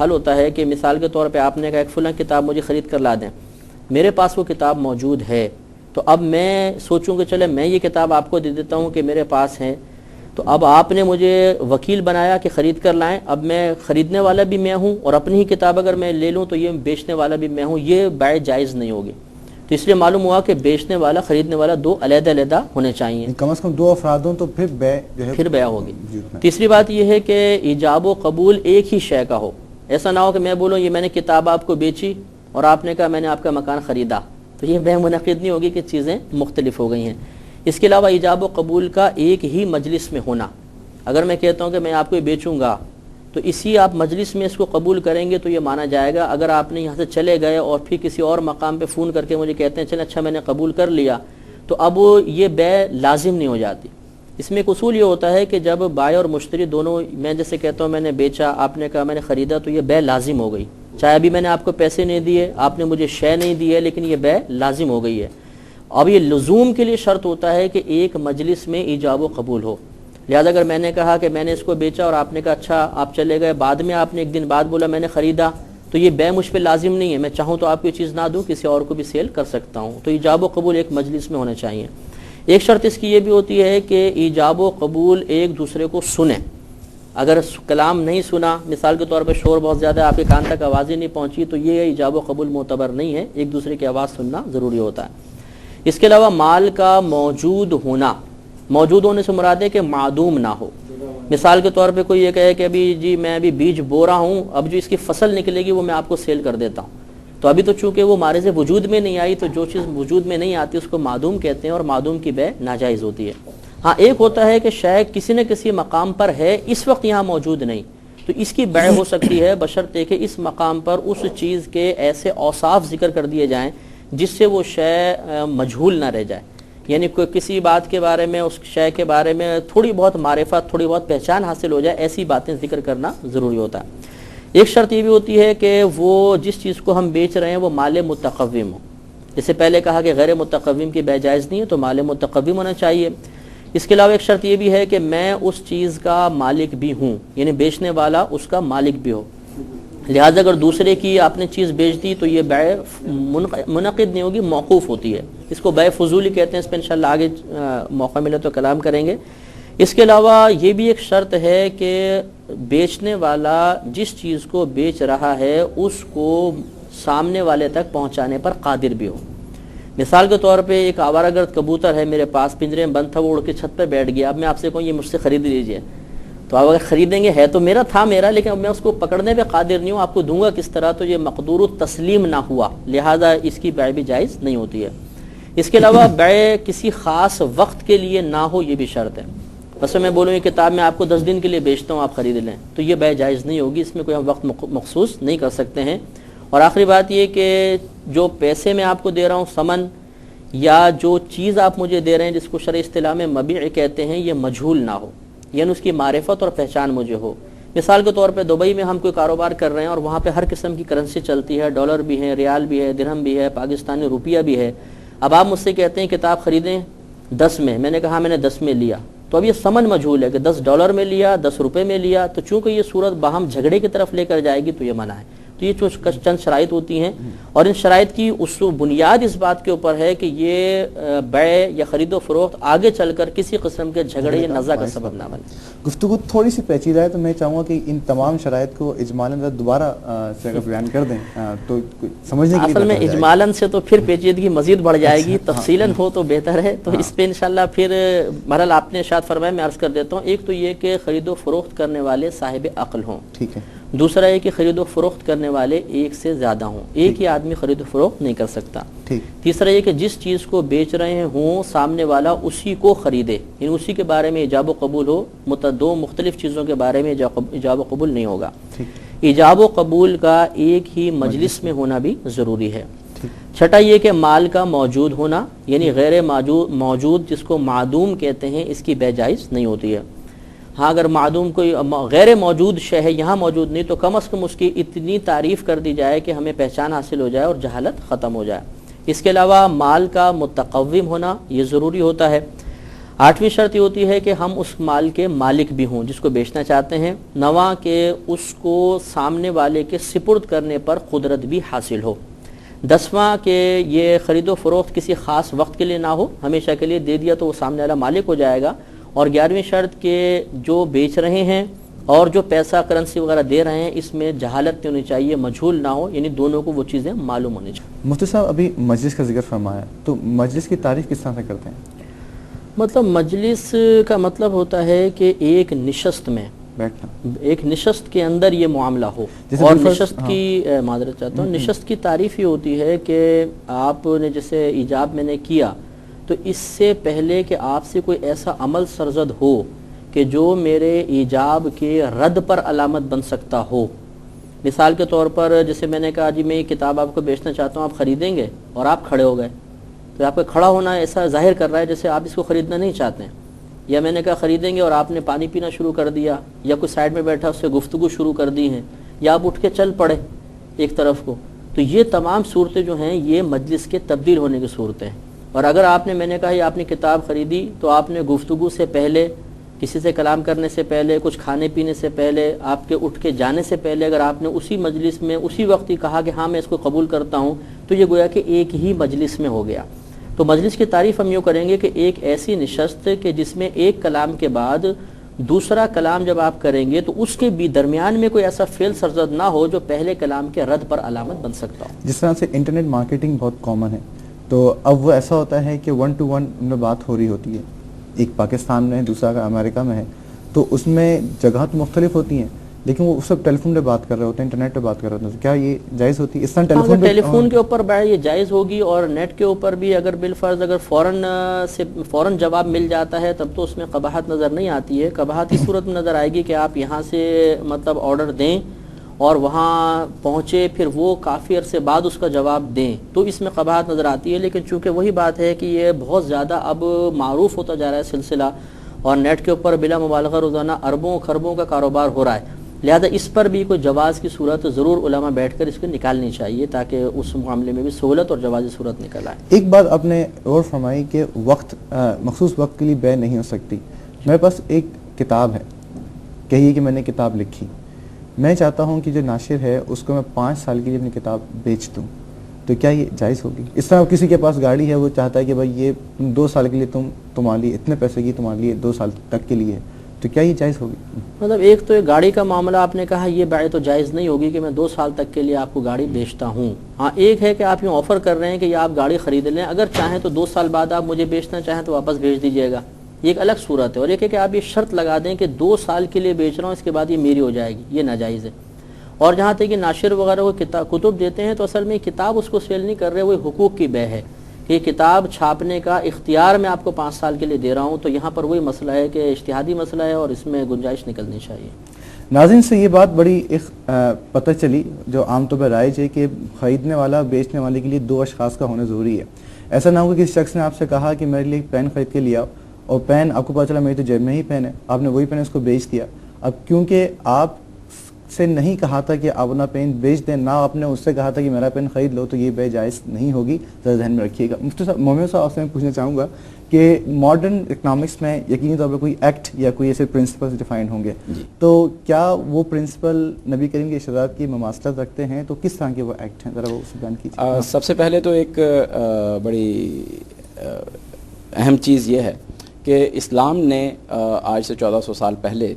حل ہوتا ہے کہ مثال کے طور پہ آپ نے کہا ایک فلاں کتاب مجھے خرید کر لا دیں، میرے پاس وہ کتاب موجود ہے، تو اب میں سوچوں کہ چلے میں یہ کتاب آپ کو دے دیتا ہوں کہ میرے پاس ہے، تو اب آپ نے مجھے وکیل بنایا کہ خرید کر لائیں، اب میں خریدنے والا بھی میں ہوں اور اپنی ہی کتاب اگر میں لے لوں تو یہ بیچنے والا بھی میں ہوں، یہ بیع جائز نہیں ہوگی۔ تو اس لیے معلوم ہوا کہ بیچنے والا خریدنے والا دو علیحدہ علیحدہ ہونے چاہیے، کم از کم دو افراد ہوں تو پھر بیع جو ہے پھر بیع ہوگی۔ تیسری بات یہ ہے کہ ایجاب و قبول ایک ہی شے کا ہو، ایسا نہ ہو کہ میں بولوں یہ میں نے کتاب آپ کو بیچی اور آپ نے کہا میں نے آپ کا مکان خریدا، تو یہ بیع منعقد نہیں ہوگی کہ چیزیں مختلف ہو گئی ہیں۔ اس کے علاوہ ایجاب و قبول کا ایک ہی مجلس میں ہونا، اگر میں کہتا ہوں کہ میں آپ کو بیچوں گا تو اسی آپ مجلس میں اس کو قبول کریں گے تو یہ مانا جائے گا۔ اگر آپ نے یہاں سے چلے گئے اور پھر کسی اور مقام پہ فون کر کے مجھے کہتے ہیں چلیں اچھا میں نے قبول کر لیا، تو اب یہ بیع لازم نہیں ہو جاتی۔ اس میں ایک اصول یہ ہوتا ہے کہ جب بائع اور مشتری دونوں، میں جیسے کہتا ہوں میں نے بیچا، آپ نے کہا میں نے خریدا، تو یہ بیع لازم ہو گئی، چاہے ابھی میں نے آپ کو پیسے نہیں دیے، آپ نے مجھے شے نہیں دی ہے، لیکن یہ بیع لازم ہو گئی ہے۔ اب یہ لزوم کے لیے شرط ہوتا ہے کہ ایک مجلس میں ایجاب و قبول ہو۔ لہذا اگر میں نے کہا کہ میں نے اس کو بیچا اور آپ نے کہا اچھا آپ چلے گئے، بعد میں آپ نے ایک دن بعد بولا میں نے خریدا، تو یہ بیع مجھ پہ لازم نہیں ہے، میں چاہوں تو آپ کو یہ چیز نہ دوں، کسی اور کو بھی سیل کر سکتا ہوں۔ تو ایجاب و قبول ایک مجلس میں ہونا چاہیے۔ ایک شرط اس کی یہ بھی ہوتی ہے کہ ایجاب و قبول ایک دوسرے کو سنیں۔ اگر کلام نہیں سنا، مثال کے طور پہ شور بہت زیادہ آپ کے کان تک آواز ہی نہیں پہنچی، تو یہ ایجاب و قبول معتبر نہیں ہے، ایک دوسرے کی آواز سننا ضروری ہوتا ہے۔ اس کے علاوہ مال کا موجود ہونا، موجود ہونے سے مراد ہے کہ معدوم نہ ہو۔ مثال کے طور پہ کوئی یہ کہے کہ ابھی جی میں ابھی بیج بو رہا ہوں، اب جو اس کی فصل نکلے گی وہ میں آپ کو سیل کر دیتا ہوں، تو ابھی تو چونکہ وہ معرض وجود میں نہیں آئی، تو جو چیز وجود میں نہیں آتی اس کو معدوم کہتے ہیں، اور معدوم کی بیع ناجائز ہوتی ہے۔ ہاں ایک ہوتا ہے کہ شے کسی نہ کسی مقام پر ہے، اس وقت یہاں موجود نہیں، تو اس کی بیع ہو سکتی ہے بشرطے کہ اس مقام پر اس چیز کے ایسے اوصاف ذکر کر دیے جائیں جس سے وہ شے مجہول نہ رہ جائے، یعنی کوئی کسی بات کے بارے میں، اس شے کے بارے میں تھوڑی بہت معرفت، تھوڑی بہت پہچان حاصل ہو جائے، ایسی باتیں ذکر کرنا ضروری ہوتا ہے۔ ایک شرط یہ بھی ہوتی ہے کہ وہ جس چیز کو ہم بیچ رہے ہیں وہ مال متقوم ہو، جیسے پہلے کہا کہ غیر متقوم کی بیع جائز نہیں ہے، تو مال متقوم ہونا چاہیے۔ اس کے علاوہ ایک شرط یہ بھی ہے کہ میں اس چیز کا مالک بھی ہوں، یعنی بیچنے والا اس کا مالک بھی ہو، لہٰذا اگر دوسرے کی آپ نے چیز بیچ دی تو یہ بیع منعقد نہیں ہوگی، موقوف ہوتی ہے، اس کو بیع فضولی کہتے ہیں، اس پہ انشاءاللہ آگے موقع ملے تو کلام کریں گے۔ اس کے علاوہ یہ بھی ایک شرط ہے کہ بیچنے والا جس چیز کو بیچ رہا ہے اس کو سامنے والے تک پہنچانے پر قادر بھی ہو۔ مثال کے طور پہ ایک آوارہ گرد کبوتر ہے میرے پاس، پنجرے میں بند تھا، وہ اڑ کے چھت پہ بیٹھ گیا، اب میں آپ سے کہوں یہ مجھ سے خرید لیجئے، تو آپ اگر خریدیں گے، ہے تو میرا لیکن اب میں اس کو پکڑنے پہ قادر نہیں ہوں، آپ کو دوں گا کس طرح، تو یہ مقدور التسلیم نہ ہوا، لہذا اس کی بیع بھی جائز نہیں ہوتی ہے۔ اس کے علاوہ بیع کسی خاص وقت کے لیے نہ ہو، یہ بھی شرط ہے۔ بس میں بولوں یہ کتاب میں آپ کو 10 دن کے لیے بیچتا ہوں، آپ خرید لیں، تو یہ بیع جائز نہیں ہوگی، اس میں کوئی ہم وقت مخصوص نہیں کر سکتے ہیں۔ اور آخری بات یہ کہ جو پیسے میں آپ کو دے رہا ہوں ثمن، یا جو چیز آپ مجھے دے رہے ہیں جس کو شرعی اصطلاح میں مبیع کہتے ہیں، یہ مجہول نہ ہو، یعنی اس کی معرفت اور پہچان مجھے ہو۔ مثال کے طور پہ دبئی میں ہم کوئی کاروبار کر رہے ہیں اور وہاں پہ ہر قسم کی کرنسی چلتی ہے، ڈالر بھی ہے، ریال بھی ہے، درہم بھی ہے، پاکستانی روپیہ بھی ہے۔ اب آپ مجھ سے کہتے ہیں کتاب خریدیں 10 میں نے کہا میں نے 10 میں لیا، تو اب یہ ثمن مجہول ہے کہ 10 ڈالر میں لیا، 10 روپے میں لیا، تو چونکہ یہ صورت باہم جھگڑے کی طرف لے کر جائے گی تو یہ منع ہے۔ تو یہ چند شرائط ہوتی ہیں، اور ان شرائط کی بنیاد اس بات کے اوپر ہے کہ یہ بیع یا خرید و فروخت آگے چل کر کسی قسم کے جھگڑے یا نزاع کا سبب نہ بنے۔ گفتگو تھوڑی سی پیچیدہ ہے، تو میں چاہوں گا کہ ان تمام شرائط کو اجمالاً دوبارہ سے اگر بیان کر دیں تو سمجھنے کے لیے اصل میں اجمالاً سے تو پھر پیچیدگی مزید بڑھ جائے گی، تفصیلاً ہو تو بہتر ہے، تو اس پہ انشاءاللہ پھر بہرحال آپ نے ارشاد فرمایا، میں عرض کر دیتا ہوں۔ ایک تو یہ کہ خرید و فروخت کرنے والے صاحب عقل ہوں، ٹھیک ہے۔ دوسرا ہے کہ خرید و فروخت کرنے والے ایک سے زیادہ ہوں، ایک ہی آدمی خرید و فروخت نہیں کر سکتا۔ تیسرا یہ کہ جس چیز کو بیچ رہے ہوں سامنے والا اسی کو خریدے، یعنی اسی کے بارے میں ایجاب و قبول ہو، دو مختلف چیزوں کے بارے میں ایجاب و قبول نہیں ہوگا۔ ایجاب و قبول کا ایک ہی مجلس میں ہونا بھی ضروری ہے۔ چھٹا یہ کہ مال کا موجود ہونا، یعنی غیر موجود جس کو معدوم کہتے ہیں، اس کی بیع جائز نہیں ہوتی ہے۔ ہاں اگر معدوم کوئی غیر موجود شے ہے، یہاں موجود نہیں، تو کم از کم اس کی اتنی تعریف کر دی جائے کہ ہمیں پہچان حاصل ہو جائے اور جہالت ختم ہو جائے۔ اس کے علاوہ مال کا متقوم ہونا یہ ضروری ہوتا ہے۔ 8ویں شرط یہ ہوتی ہے کہ ہم اس مال کے مالک بھی ہوں جس کو بیچنا چاہتے ہیں، 9واں کہ اس کو سامنے والے کے سپرد کرنے پر قدرت بھی حاصل ہو، 10واں کہ یہ خرید و فروخت کسی خاص وقت کے لیے نہ ہو، ہمیشہ کے لیے دے دیا تو وہ سامنے والا مالک ہو جائے گا، اور 11ویں شرط کہ جو بیچ رہے ہیں اور جو پیسہ کرنسی وغیرہ دے رہے ہیں اس میں جہالت نہیں ہونی چاہیے، مجہول نہ ہو، یعنی دونوں کو وہ چیزیں معلوم ہونی چاہیے۔ مفتی صاحب ابھی مجلس کا ذکر فرمایا، تو مجلس کی تعریف کس طرح سے کرتے ہیں؟ مطلب مجلس کا مطلب ہوتا ہے کہ ایک نشست میں بیٹھنا، ایک نشست کے اندر یہ معاملہ ہو، اور نشست کی معذرت چاہتا ہوں، نشست کی تعریف یہ ہوتی ہے کہ آپ نے جیسے ایجاب میں نے کیا تو اس سے پہلے کہ آپ سے کوئی ایسا عمل سرزد ہو کہ جو میرے ایجاب کے رد پر علامت بن سکتا ہو۔ مثال کے طور پر جیسے میں نے کہا جی میں یہ کتاب آپ کو بیچنا چاہتا ہوں، آپ خریدیں گے، اور آپ کھڑے ہو گئے تو آپ کا کھڑا ہونا ایسا ظاہر کر رہا ہے جیسے آپ اس کو خریدنا نہیں چاہتے ہیں۔ یا میں نے کہا خریدیں گے اور آپ نے پانی پینا شروع کر دیا، یا کوئی سائڈ میں بیٹھا اس سے گفتگو شروع کر دی ہیں، یا آپ اٹھ کے چل پڑے ایک طرف کو، تو یہ تمام صورتیں جو ہیں یہ مجلس کے تبدیل ہونے کی صورتیں ہیں۔ اور اگر آپ نے میں نے کہا یہ آپ نے کتاب خریدی تو آپ نے گفتگو سے پہلے، کسی سے کلام کرنے سے پہلے، کچھ کھانے پینے سے پہلے، آپ کے اٹھ کے جانے سے پہلے اگر آپ نے اسی مجلس میں اسی وقت ہی کہا کہ ہاں میں اس کو قبول کرتا ہوں، تو یہ گویا کہ ایک ہی مجلس میں ہو گیا۔ تو مجلس کی تعریف ہم یوں کریں گے کہ ایک ایسی نشست کہ جس میں ایک کلام کے بعد دوسرا کلام جب آپ کریں گے تو اس کے بھی درمیان میں کوئی ایسا فعل سرزد نہ ہو جو پہلے کلام کے رد پر علامت بن سکتا ہو۔ جس طرح سے انٹرنیٹ مارکیٹنگ بہت کامن ہے، تو اب وہ ایسا ہوتا ہے کہ 1 to 1 میں بات ہو رہی ہوتی ہے، ایک پاکستان میں ہے دوسرا امریکہ میں ہے، تو اس میں جگہ تو مختلف ہوتی ہیں لیکن وہ سب ٹیلی فون پہ بات کر رہے ہوتے ہیں، انٹرنیٹ پہ بات کر رہے ہوتے ہیں، کیا یہ جائز ہوتی ہے اس طرح ٹیلی فون کے اوپر یہ جائز ہوگی، اور نیٹ کے اوپر بھی اگر بالفرض اگر فوراً جواب مل جاتا ہے تب تو اس میں قباحت نظر نہیں آتی ہے۔ قباحت اس صورت میں نظر آئے گی کہ آپ یہاں سے مطلب آرڈر دیں اور وہاں پہنچے پھر وہ کافی عرصے بعد اس کا جواب دیں، تو اس میں قباحت نظر آتی ہے۔ لیکن چونکہ وہی بات ہے کہ یہ بہت زیادہ اب معروف ہوتا جا رہا ہے سلسلہ، اور نیٹ کے اوپر بلا مبالغہ روزانہ اربوں خربوں کا کاروبار ہو رہا ہے، لہذا اس پر بھی کوئی جواز کی صورت ضرور علماء بیٹھ کر اس کو نکالنی چاہیے تاکہ اس معاملے میں بھی سہولت اور جوازی صورت نکل آئے۔ ایک بات آپ نے اور فرمائی کہ وقت مخصوص وقت کے لیے بے نہیں ہو سکتی۔ میرے پاس ایک کتاب ہے، کہیے کہ میں نے کتاب لکھی، میں چاہتا ہوں کہ جو ناشر ہے اس کو میں 5 سال کے لیے اپنی کتاب بیچ دوں، تو کیا یہ جائز ہوگی؟ اس طرح کسی کے پاس گاڑی ہے، وہ چاہتا ہے کہ بھائی یہ 2 سال کے لیے تمہارے لیے اتنے پیسے کی تمہارے لیے 2 سال تک کے لیے، تو کیا یہ جائز ہوگی؟ مطلب ایک تو گاڑی کا معاملہ آپ نے کہا یہ بیع تو جائز نہیں ہوگی کہ میں 2 سال تک کے لیے آپ کو گاڑی بیچتا ہوں۔ ہاں ایک ہے کہ آپ یوں آفر کر رہے ہیں کہ یہ آپ گاڑی خرید لیں، اگر چاہیں تو 2 سال بعد آپ مجھے بیچنا چاہیں تو واپس بھیج دیجیے گا، یہ ایک الگ صورت ہے۔ اور ایک ہے کہ آپ یہ شرط لگا دیں کہ 2 سال کے لیے بیچ رہا ہوں، اس کے بعد یہ میری ہو جائے گی، یہ ناجائز ہے۔ اور جہاں تک کہ ناشر وغیرہ کو کتب دیتے ہیں تو اصل میں کتاب اس کو سیل نہیں کر رہے، وہ حقوق کی بے ہے کہ یہ کتاب چھاپنے کا اختیار میں آپ کو 5 سال کے لیے دے رہا ہوں، تو یہاں پر وہی مسئلہ ہے کہ اجتہادی مسئلہ ہے اور اس میں گنجائش نکلنی چاہیے۔ ناظرین سے یہ بات بڑی پتہ چلی جو عام طور پر رائج ہے کہ خریدنے والا بیچنے والے کے لیے 2 اشخاص کا ہونا ضروری ہے۔ ایسا نہ ہو کہ کسی شخص نے آپ سے کہا کہ میرے لیے ایک پین خرید کے لیا، اور پین آپ کو پتہ چلا میری تو جیب میں ہی پین ہے، آپ نے وہی پین اس کو بیچ دیا۔ اب کیونکہ آپ سے نہیں کہا تھا کہ آپ اپنا پین بیچ دیں، نہ آپ نے اس سے کہا تھا کہ میرا پین خرید لو، تو یہ بے جائز نہیں ہوگی، ذرا ذہن میں رکھیے گا۔ مفتی صاحب، مومن صاحب آپ سے میں پوچھنا چاہوں گا کہ ماڈرن اکنامکس میں یقینی طور پر کوئی ایکٹ یا کوئی ایسے پرنسپلز ڈیفائن ہوں گے، تو کیا وہ پرنسپل نبی کریم کے ارشادات کی مماثلت رکھتے ہیں؟ تو کس طرح کے وہ ایکٹ ہیں، ذرا وہ اس بیان کیجیے۔ سب سے پہلے تو ایک بڑی اہم چیز یہ ہے کہ اسلام نے آج سے 1400 سال پہلے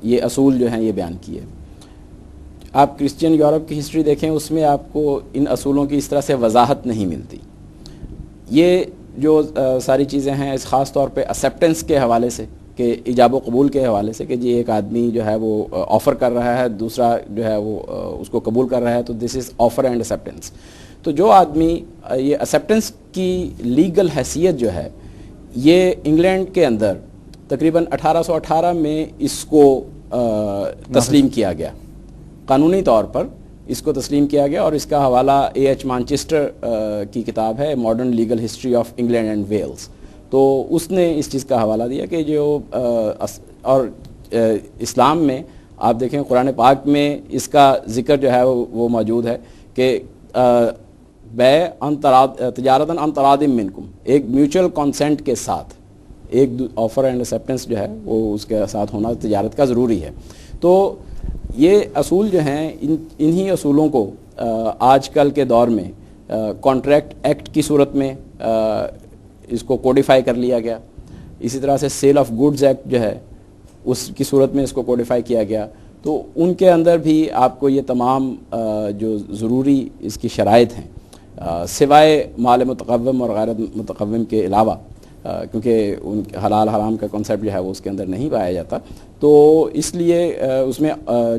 یہ اصول جو ہیں یہ بیان کیے۔ آپ کرسچین یورپ کی ہسٹری دیکھیں، اس میں آپ کو ان اصولوں کی اس طرح سے وضاحت نہیں ملتی۔ یہ جو ساری چیزیں ہیں اس خاص طور پہ ایکسیپٹنس کے حوالے سے، کہ ایجاب و قبول کے حوالے سے، کہ جی ایک آدمی جو ہے وہ آفر کر رہا ہے، دوسرا جو ہے وہ اس کو قبول کر رہا ہے، تو this is offer and acceptance. تو جو آدمی یہ ایکسیپٹنس کی لیگل حیثیت جو ہے، یہ انگلینڈ کے اندر تقریباً 1818 میں اس کو تسلیم کیا گیا، قانونی طور پر اس کو تسلیم کیا گیا، اور اس کا حوالہ A.H. مانچسٹر کی کتاب ہے modern legal history of England and Wales, تو اس نے اس چیز کا حوالہ دیا کہ جو اور اسلام میں آپ دیکھیں قرآن پاک میں اس کا ذکر جو ہے وہ موجود ہے کہ تجارتاً عن تراضٍ منکم، ایک میوچل کانسینٹ کے ساتھ، ایک آفر اینڈ ایکسیپٹنس جو ہے وہ اس کے ساتھ ہونا تجارت کا ضروری ہے. تو یہ اصول جو ہیں انہی اصولوں کو آج کل کے دور میں کانٹریکٹ ایکٹ کی صورت میں اس کو کوڈیفائی کر لیا گیا. اسی طرح سے سیل آف گڈز ایکٹ جو ہے اس کی صورت میں اس کو کوڈیفائی کیا گیا. تو ان کے اندر بھی آپ کو یہ تمام جو ضروری اس کی شرائط ہیں سوائے مال متقوم اور غیر متقوم کے علاوہ، کیونکہ ان حلال حرام کا کنسیپٹ جو ہے وہ اس کے اندر نہیں پایا جاتا، تو اس لیے اس میں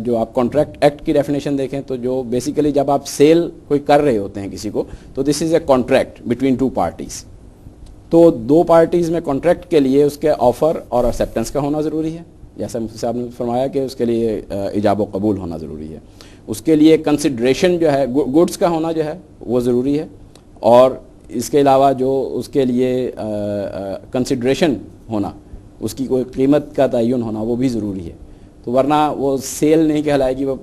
جو آپ کانٹریکٹ ایکٹ کی ڈیفینیشن دیکھیں تو جو بیسیکلی جب آپ سیل کوئی کر رہے ہوتے ہیں کسی کو، تو this is a contract between two parties. تو دو پارٹیز میں کانٹریکٹ کے لیے اس کے آفر اور ایکسیپٹنس کا ہونا ضروری ہے، جیسا مفتی صاحب نے فرمایا کہ اس کے لیے ایجاب و قبول ہونا ضروری ہے. اس کے لیے کنسیڈریشن جو ہے گڈس کا ہونا جو ہے وہ ضروری ہے، اور اس کے علاوہ جو اس کے لیے کنسیڈریشن ہونا، اس کی کوئی قیمت کا تعین ہونا وہ بھی ضروری ہے. تو ورنہ وہ سیل نہیں کہلائے گی، وہ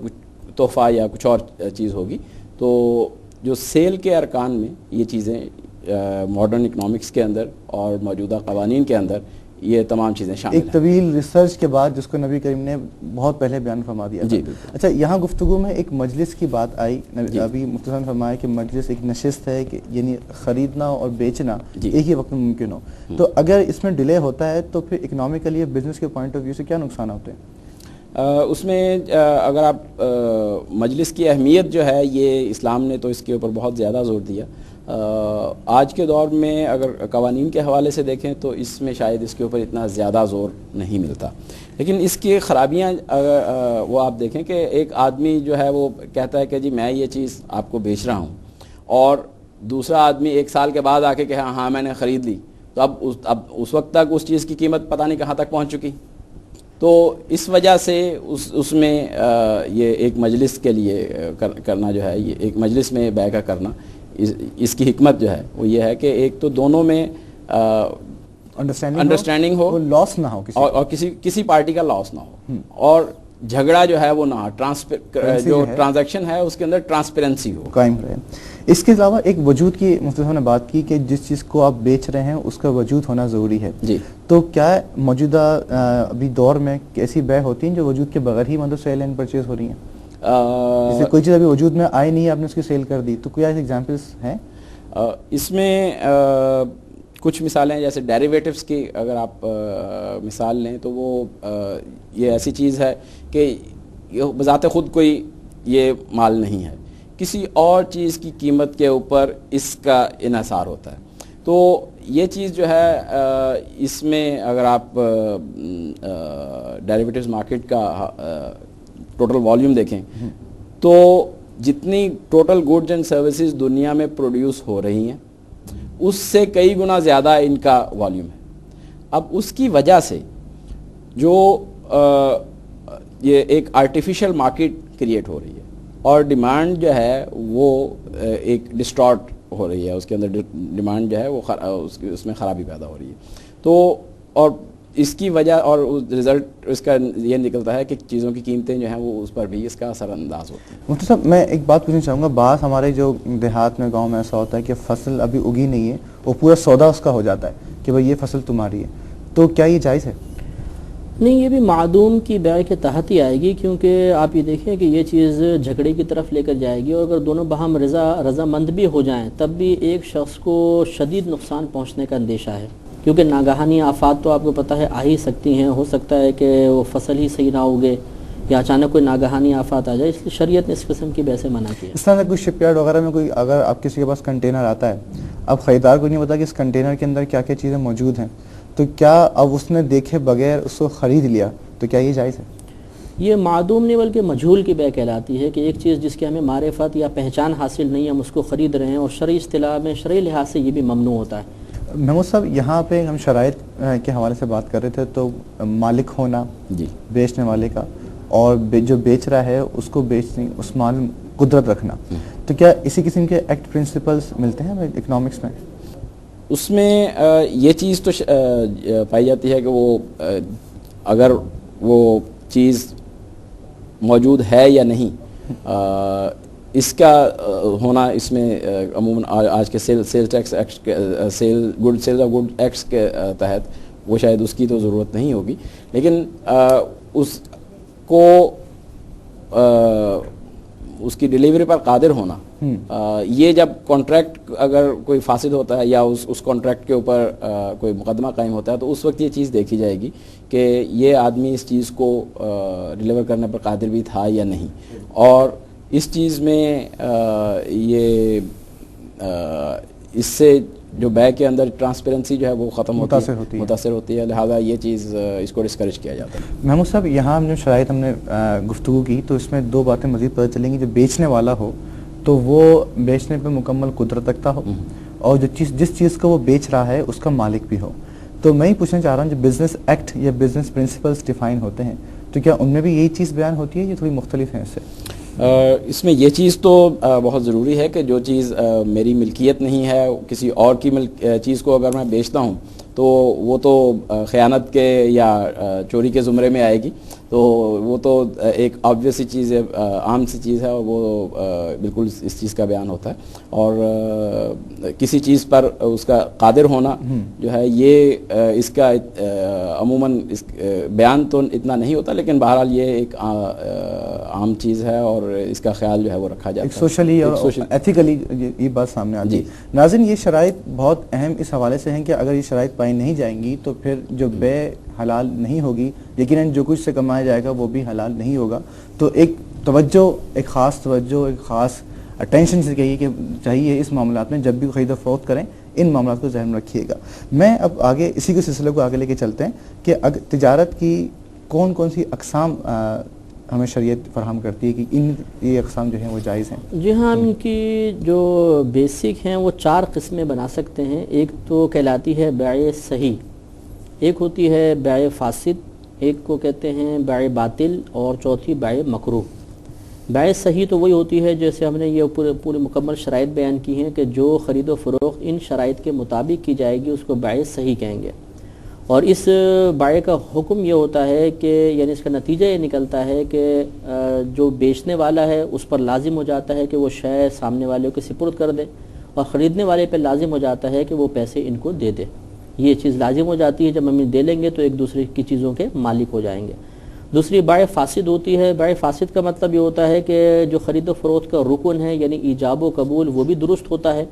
تحفہ یا کچھ اور چیز ہوگی. تو جو سیل کے ارکان میں یہ چیزیں ماڈرن اکنامکس کے اندر اور موجودہ قوانین کے اندر یہ تمام چیزیں شامل ہیں. ایک طویل ریسرچ کے بعد جس کو نبی کریم نے بہت پہلے بیان فرما دیا. جی. اچھا، یہاں گفتگو میں ایک مجلس کی بات آئی. ابھی مفتی صاحب نے فرمایا کہ مجلس ایک نشست ہے، کہ یعنی خریدنا اور بیچنا ایک ہی وقت میں ممکن ہو. تو اگر اس میں ڈیلے ہوتا ہے تو پھر اکنامیکلی بزنس کے پوائنٹ آف ویو سے کیا نقصان ہوتے ہیں؟ اس میں اگر آپ مجلس کی اہمیت جو ہے، یہ اسلام نے تو اس کے اوپر بہت زیادہ زور دیا. آج کے دور میں اگر قوانین کے حوالے سے دیکھیں تو اس میں شاید اس کے اوپر اتنا زیادہ زور نہیں ملتا. لیکن اس کی خرابیاں وہ آپ دیکھیں کہ ایک آدمی جو ہے وہ کہتا ہے کہ جی میں یہ چیز آپ کو بیچ رہا ہوں، اور دوسرا آدمی ایک سال کے بعد آ کے کہ ہاں میں نے خرید لی، تو اب اس وقت تک اس چیز کی قیمت پتہ نہیں کہاں تک پہنچ چکی. تو اس وجہ سے اس میں یہ ایک مجلس کے لیے کرنا جو ہے، یہ ایک مجلس میں بیع کا کرنا، اس کی حکمت جو ہے وہ یہ ہے کہ ایک تو دونوں میں انڈرسٹینڈنگ ہو، لاس نہ ہو، اور کسی پارٹی کا لاس نہ ہو، اور جھگڑا جو ہے وہ نہ ہو، جو ٹرانزیکشن ہے اس کے اندر ٹرانسپیرنسی ہو، قائم رہے. اس کے علاوہ ایک وجود کی مفتی صاحب نے بات کی کہ جس چیز کو آپ بیچ رہے ہیں اس کا وجود ہونا ضروری ہے. جی. تو کیا موجودہ ابھی دور میں ایسی بیع ہوتی ہیں جو وجود کے بغیر ہی مطلب سیل اینڈ پرچیز ہو رہی ہیں؟ جیسے کوئی چیز ابھی وجود میں آئی نہیں ہے، آپ نے اس کی سیل کر دی، تو کوئی ایسے ایگزامپلس ہیں؟ اس میں کچھ مثالیں، جیسے ڈیریویٹوز کی اگر آپ مثال لیں تو وہ یہ ایسی چیز ہے کہ بذات خود کوئی یہ مال نہیں ہے، کسی اور چیز کی قیمت کے اوپر اس کا انحصار ہوتا ہے. تو یہ چیز جو ہے اس میں اگر آپ ڈیریویٹوز مارکیٹ کا ٹوٹل والیوم دیکھیں تو جتنی ٹوٹل گوڈز اینڈ سروسز دنیا میں پروڈیوس ہو رہی ہیں اس سے کئی گنا زیادہ ان کا والیوم ہے. اب اس کی وجہ سے جو یہ ایک آرٹیفیشل مارکیٹ کریٹ ہو رہی ہے، اور ڈیمانڈ جو ہے وہ ایک ڈسٹارٹ ہو رہی ہے، اس کے اندر ڈیمانڈ جو ہے وہ اس میں خرابی پیدا ہو رہی ہے. تو اور اس کی وجہ اور رزلٹ اس کا یہ نکلتا ہے کہ چیزوں کی قیمتیں جو ہیں وہ اس پر بھی اس کا اثر انداز ہوتی ہیں. مفتی صاحب، میں ایک بات پوچھنا چاہوں گا. بعض ہمارے جو دیہات میں، گاؤں میں ایسا ہوتا ہے کہ فصل ابھی اگی نہیں ہے، وہ پورا سودا اس کا ہو جاتا ہے کہ بھائی یہ فصل تمہاری ہے، تو کیا یہ جائز ہے؟ نہیں، یہ بھی معدوم کی بیع کے تحت ہی آئے گی، کیونکہ آپ یہ دیکھیں کہ یہ چیز جھگڑے کی طرف لے کر جائے گی، اور اگر دونوں باہم رضامند بھی ہو جائیں تب بھی ایک شخص کو شدید نقصان پہنچنے کا اندیشہ ہے، کیونکہ ناگہانی آفات تو آپ کو پتہ ہے آ ہی سکتی ہیں. ہو سکتا ہے کہ وہ فصل ہی صحیح نہ اگے یا اچانک کوئی ناگہانی آفات آ جائے، اس لیے شریعت نے اس قسم کی بیع سے منع کیا. اس طرح سے کوئی شپ یارڈ وغیرہ میں کوئی اگر آپ کسی کے پاس کنٹینر آتا ہے، اب خریدار کو نہیں پتا کہ اس کنٹینر کے اندر کیا کیا چیزیں موجود ہیں، تو کیا اب اس نے دیکھے بغیر اس کو خرید لیا تو کیا یہ جائز ہے؟ یہ معدوم نہیں بلکہ مجہول کی بیع کہلاتی ہے، کہ ایک چیز جس کی ہمیں معرفت یا پہچان حاصل نہیں، ہم اس کو خرید رہے ہیں، اور شرعی اصطلاح میں شرعی لحاظ سے یہ بھی ممنوع ہوتا ہے. محمود صاحب، یہاں پہ ہم شرائط کے حوالے سے بات کر رہے تھے، تو مالک ہونا جی بیچنے والے کا، اور جو بیچ رہا ہے اس کو بیچنے اس مال قدرت رکھنا، تو کیا اسی قسم کے ایکٹ پرنسپلز ملتے ہیں اکنامکس میں؟ اس میں یہ چیز تو پائی جاتی ہے کہ وہ اگر وہ چیز موجود ہے یا نہیں، اس کا ہونا اس میں عموماً آج کے sale tax act sale of good acts کے تحت وہ شاید اس کی تو ضرورت نہیں ہوگی، لیکن اس کو اس کی ڈیلیوری پر قادر ہونا، یہ جب کانٹریکٹ اگر کوئی فاسد ہوتا ہے یا اس کانٹریکٹ کے اوپر کوئی مقدمہ قائم ہوتا ہے تو اس وقت یہ چیز دیکھی جائے گی کہ یہ آدمی اس چیز کو ڈیلیور کرنے پر قادر بھی تھا یا نہیں، اور اس چیز میں یہ اس سے جو بیع کے اندر ٹرانسپیرنسی جو ہے وہ ختم متاثر ہوتی ہے، لہذا یہ چیز اس کو ڈسکریج کیا جاتا ہے۔ محمود صاحب، یہاں جو شرائط ہم نے گفتگو کی تو اس میں دو باتیں مزید پتہ چلیں گی۔ جو بیچنے والا ہو تو وہ بیچنے پہ مکمل قدرت رکھتا ہو، اور جس چیز کو وہ بیچ رہا ہے اس کا مالک بھی ہو۔ تو میں ہی پوچھنا چاہ رہا ہوں، جو بزنس ایکٹ یا بزنس پرنسپلز ڈیفائن ہوتے ہیں تو کیا ان میں بھی یہی چیز بیان ہوتی ہے یا تھوڑی مختلف ہیں اس سے؟ اس میں یہ چیز تو بہت ضروری ہے کہ جو چیز میری ملکیت نہیں ہے، کسی اور کی چیز کو اگر میں بیچتا ہوں تو وہ تو خیانت کے یا چوری کے زمرے میں آئے گی، تو وہ تو ایک آبویس سی چیز ہے، عام سی چیز ہے، اور وہ بالکل اس چیز کا بیان ہوتا ہے۔ اور کسی چیز پر اس کا قادر ہونا جو ہے یہ اس کا عموماً بیان تو اتنا نہیں ہوتا، لیکن بہرحال یہ ایک عام چیز ہے اور اس کا خیال جو ہے وہ رکھا جاتا ہے، سوشلی اور ایتھیکلی یہ بات سامنے آتی ہے۔ ناظرین، یہ شرائط بہت اہم اس حوالے سے ہیں کہ اگر یہ شرائط پائی نہیں جائیں گی تو پھر جو بیع حلال نہیں ہوگی، یقیناً جو کچھ سے کمایا جائے گا وہ بھی حلال نہیں ہوگا۔ تو ایک توجہ، ایک خاص اٹینشن سے کہیے کہ چاہیے اس معاملات میں جب بھی خرید و فروخت کریں ان معاملات کو ذہن میں رکھیے گا۔ میں اب آگے اسی کے سلسلے کو آگے لے کے چلتے ہیں کہ تجارت کی کون کون سی اقسام ہمیں شریعت فراہم کرتی ہے کہ یہ اقسام جو ہیں وہ جائز ہیں؟ جی ہاں، ان کی جو بیسک ہیں وہ 4 قسمیں بنا سکتے ہیں۔ ایک تو کہلاتی ہے بیع صحیح، ایک ہوتی ہے بیع فاسد، ایک کو کہتے ہیں بیع باطل، اور چوتھی بیع مکروہ۔ بیع صحیح تو وہی ہوتی ہے جیسے ہم نے یہ پورے مکمل شرائط بیان کی ہیں کہ جو خرید و فروخت ان شرائط کے مطابق کی جائے گی اس کو بیع صحیح کہیں گے۔ اور اس بیع کا حکم یہ ہوتا ہے کہ یعنی اس کا نتیجہ یہ نکلتا ہے کہ جو بیچنے والا ہے اس پر لازم ہو جاتا ہے کہ وہ شے سامنے والے کو سپرد کر دے، اور خریدنے والے پہ لازم ہو جاتا ہے کہ وہ پیسے ان کو دے دے۔ یہ چیز لازم ہو جاتی ہے، جب ہم دے لیں گے تو ایک دوسرے کی چیزوں کے مالک ہو جائیں گے۔ دوسری بیع فاسد ہوتی ہے۔ بیع فاسد کا مطلب یہ ہوتا ہے کہ جو خرید و فروخت کا رکن ہے یعنی ایجاب و قبول وہ بھی درست ہوتا ہے،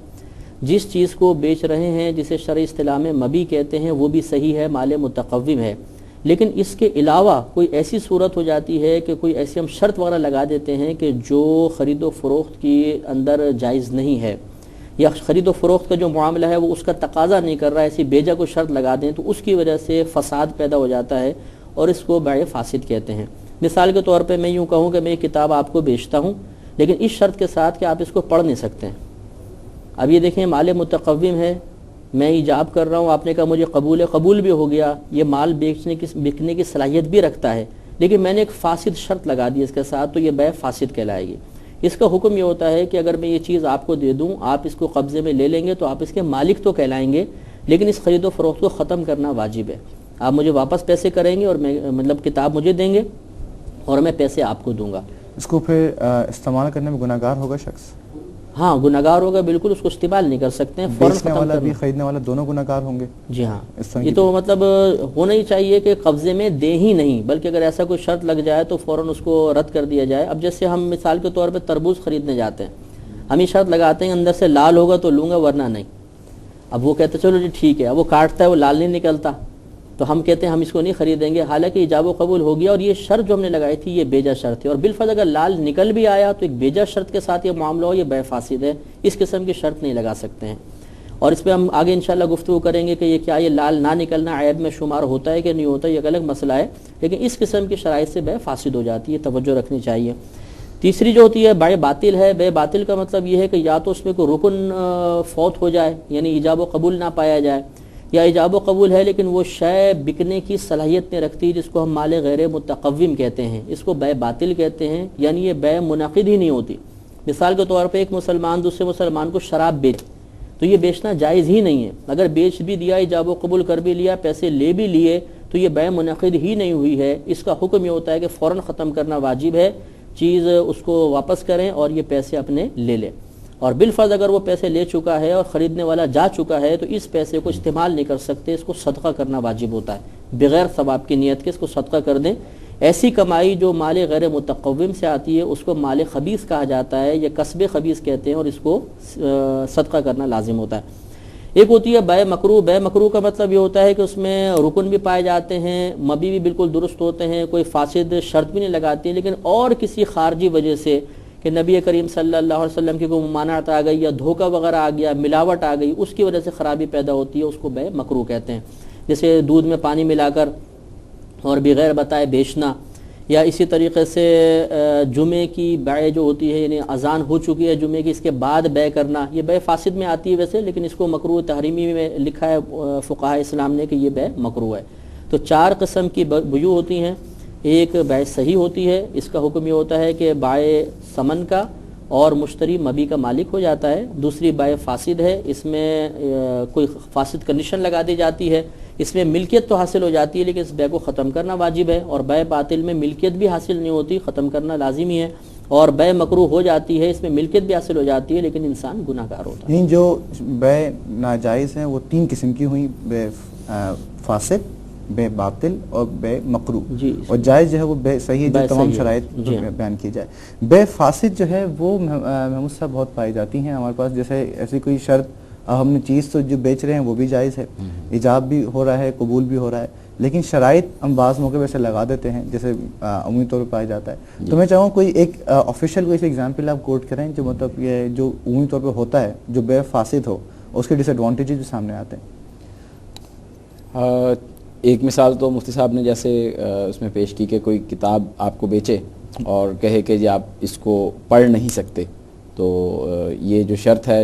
جس چیز کو بیچ رہے ہیں جسے شرعی اصطلاح میں مبیع کہتے ہیں وہ بھی صحیح ہے، مال متقوم ہے، لیکن اس کے علاوہ کوئی ایسی صورت ہو جاتی ہے کہ کوئی ایسی ہم شرط وغیرہ لگا دیتے ہیں کہ جو خرید و فروخت کی اندر جائز نہیں ہے، یا خرید و فروخت کا جو معاملہ ہے وہ اس کا تقاضا نہیں کر رہا ہے، ایسی بیجا کو شرط لگا دیں تو اس کی وجہ سے فساد پیدا ہو جاتا ہے اور اس کو بیع فاسد کہتے ہیں۔ مثال کے طور پہ میں یوں کہوں کہ میں یہ کتاب آپ کو بیچتا ہوں لیکن اس شرط کے ساتھ کہ آپ اس کو پڑھ نہیں سکتے ہیں۔ اب یہ دیکھیں مال متقوم ہے، میں ایجاب کر رہا ہوں، آپ نے کہا مجھے قبول بھی ہو گیا، یہ مال بکنے کی صلاحیت بھی رکھتا ہے، لیکن میں نے ایک فاسد شرط لگا دی اس کے ساتھ، تو یہ بیع فاسد کہلائے گی۔ اس کا حکم یہ ہوتا ہے کہ اگر میں یہ چیز آپ کو دے دوں، آپ اس کو قبضے میں لے لیں گے تو آپ اس کے مالک تو کہلائیں گے، لیکن اس خرید و فروخت کو ختم کرنا واجب ہے۔ آپ مجھے واپس پیسے کریں گے اور میں کتاب مجھے دیں گے اور میں پیسے آپ کو دوں گا۔ اس کو پھر استعمال کرنے میں گناہگار ہوگا شخص؟ ہاں گناہگار ہوگا، بالکل اس کو استعمال نہیں کر سکتے ہیں، بیچنے والا بھی خریدنے والا دونوں گناہگار ہوں گے؟ جی ہاں، یہ تو مطلب ہونا ہی چاہیے کہ قبضے میں دے ہی نہیں، بلکہ اگر ایسا کوئی شرط لگ جائے تو فوراً اس کو رد کر دیا جائے۔ اب جیسے ہم مثال کے طور پہ تربوز خریدنے جاتے ہیں، ہم یہ شرط لگاتے ہیں اندر سے لال ہوگا تو لوں گا ورنہ نہیں۔ اب وہ کہتے چلو جی ٹھیک ہے، اب وہ کاٹتا ہے وہ لال نہیں نکلتا تو ہم کہتے ہیں ہم اس کو نہیں خریدیں گے، حالانکہ ایجاب و قبول ہو گیا اور یہ شرط جو ہم نے لگائی تھی یہ بیجا شرط ہے، اور بالفرض اگر لال نکل بھی آیا تو ایک بیجا شرط کے ساتھ یہ معاملہ ہو، یہ بیع فاسد ہے، اس قسم کی شرط نہیں لگا سکتے ہیں۔ اور اس پہ ہم آگے انشاءاللہ گفتگو کریں گے کہ یہ کیا یہ لال نہ نکلنا عیب میں شمار ہوتا ہے کہ نہیں ہوتا، یہ ایک الگ مسئلہ ہے، لیکن اس قسم کی شرائط سے بیع فاسد ہو جاتی ہے، توجہ رکھنی چاہیے۔ تیسری جو ہوتی ہے بیع باطل ہے۔ بیع باطل کا مطلب یہ ہے کہ یا تو اس میں کوئی رکن فوت ہو جائے یعنی ایجاب و قبول نہ پایا جائے، یا ایجاب و قبول ہے لیکن وہ شے بکنے کی صلاحیت نہیں رکھتی، جس کو ہم مال غیر متقوم کہتے ہیں، اس کو بیع باطل کہتے ہیں، یعنی یہ بیع منعقد ہی نہیں ہوتی۔ مثال کے طور پہ ایک مسلمان دوسرے مسلمان کو شراب بیچ تو یہ بیچنا جائز ہی نہیں ہے، اگر بیچ بھی دیا، ایجاب و قبول کر بھی لیا، پیسے لے بھی لیے تو یہ بیع منعقد ہی نہیں ہوئی ہے۔ اس کا حکم یہ ہوتا ہے کہ فوراً ختم کرنا واجب ہے، چیز اس کو واپس کریں اور یہ پیسے اپنے لے لیں. اور بالفرض اگر وہ پیسے لے چکا ہے اور خریدنے والا جا چکا ہے تو اس پیسے کو استعمال نہیں کر سکتے, اس کو صدقہ کرنا واجب ہوتا ہے بغیر ثواب کی نیت کے. اس کو صدقہ کر دیں. ایسی کمائی جو مال غیر متقوم سے آتی ہے اس کو مال خبیث کہا جاتا ہے یا کسب خبیث کہتے ہیں, اور اس کو صدقہ کرنا لازم ہوتا ہے. ایک ہوتی ہے بے مکروہ. بے مکروہ کا مطلب یہ ہوتا ہے کہ اس میں رکن بھی پائے جاتے ہیں, مبی بھی بالکل درست ہوتے ہیں, کوئی فاسد شرط بھی نہیں لگاتی, لیکن اور کسی خارجی وجہ سے کہ نبی کریم صلی اللہ علیہ وسلم کی کوئی ممانعت آ گئی یا دھوکہ وغیرہ آ گیا, ملاوٹ آ گئی, اس کی وجہ سے خرابی پیدا ہوتی ہے, اس کو بے مکروہ کہتے ہیں. جیسے دودھ میں پانی ملا کر اور بغیر بتائے بیچنا, یا اسی طریقے سے جمعے کی بیع جو ہوتی ہے, یعنی اذان ہو چکی ہے جمعے کی, اس کے بعد بیع کرنا, یہ بیع فاسد میں آتی ہے ویسے, لیکن اس کو مکروہ تحریمی میں لکھا ہے فقہاء اسلام نے کہ یہ بیع مکروہ ہے. تو 4 قسم کی بیع ہوتی ہیں. ایک بیع صحیح ہوتی ہے, اس کا حکم یہ ہوتا ہے کہ بائع ثمن کا اور مشتری مبی کا مالک ہو جاتا ہے. دوسری بیع فاسد ہے, اس میں کوئی فاسد کنڈیشن لگا دی جاتی ہے, اس میں ملکیت تو حاصل ہو جاتی ہے لیکن اس بیع کو ختم کرنا واجب ہے. اور بیع باطل میں ملکیت بھی حاصل نہیں ہوتی, ختم کرنا لازمی ہے. اور بیع مکروہ ہو جاتی ہے, اس میں ملکیت بھی حاصل ہو جاتی ہے لیکن انسان گناہ گار ہوتا ہے. جو بیع ناجائز ہیں وہ 3 قسم کی ہوئی, بیع فاسد, بیع باطل اور بیع مکروہ. جی, اور جائز جو ہے وہ بیع صحیح ہے, جو تمام شرائط بیان کی جائے. بیع فاسد جو ہے وہ محمود صاحب بہت پائی جاتی ہیں ہمارے پاس. جیسے ایسی کوئی شرط, اب ہم نے چیز تو جو بیچ رہے ہیں وہ بھی جائز ہے, ایجاب بھی ہو رہا ہے, قبول بھی ہو رہا ہے, لیکن شرائط ہم بعض موقع ویسے لگا دیتے ہیں جیسے عمومی طور پہ پایا جاتا ہے. تو میں چاہوں کوئی ایک آفیشیل کوئی ایگزامپل آپ کوٹ کریں جو مطلب یہ جو عمومی طور پہ ہوتا ہے جو بیع فاسد ہو, اس کے ڈس ایڈوانٹیجز بھی سامنے آتے ہیں. ایک مثال تو مفتی صاحب نے جیسے اس میں پیش کی کہ کوئی کتاب آپ کو بیچے اور کہے کہ جی آپ اس کو پڑھ نہیں سکتے, تو یہ جو شرط ہے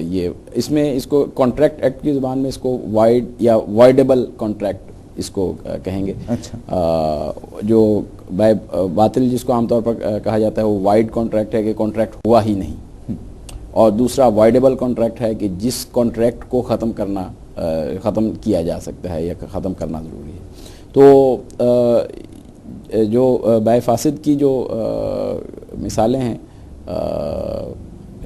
یہ اس میں اس کو کانٹریکٹ ایکٹ کی زبان میں اس کو وائڈ یا وائڈیبل کانٹریکٹ اس کو کہیں گے. اچھا. جو بیع باطل جس کو عام طور پر کہا جاتا ہے وہ وائڈ کانٹریکٹ ہے کہ کانٹریکٹ ہوا ہی نہیں, اور دوسرا وائڈیبل کانٹریکٹ ہے کہ جس کانٹریکٹ کو ختم کیا جا سکتا ہے یا ختم کرنا ضروری ہے. تو جو بیع فاسد کی جو مثالیں ہیں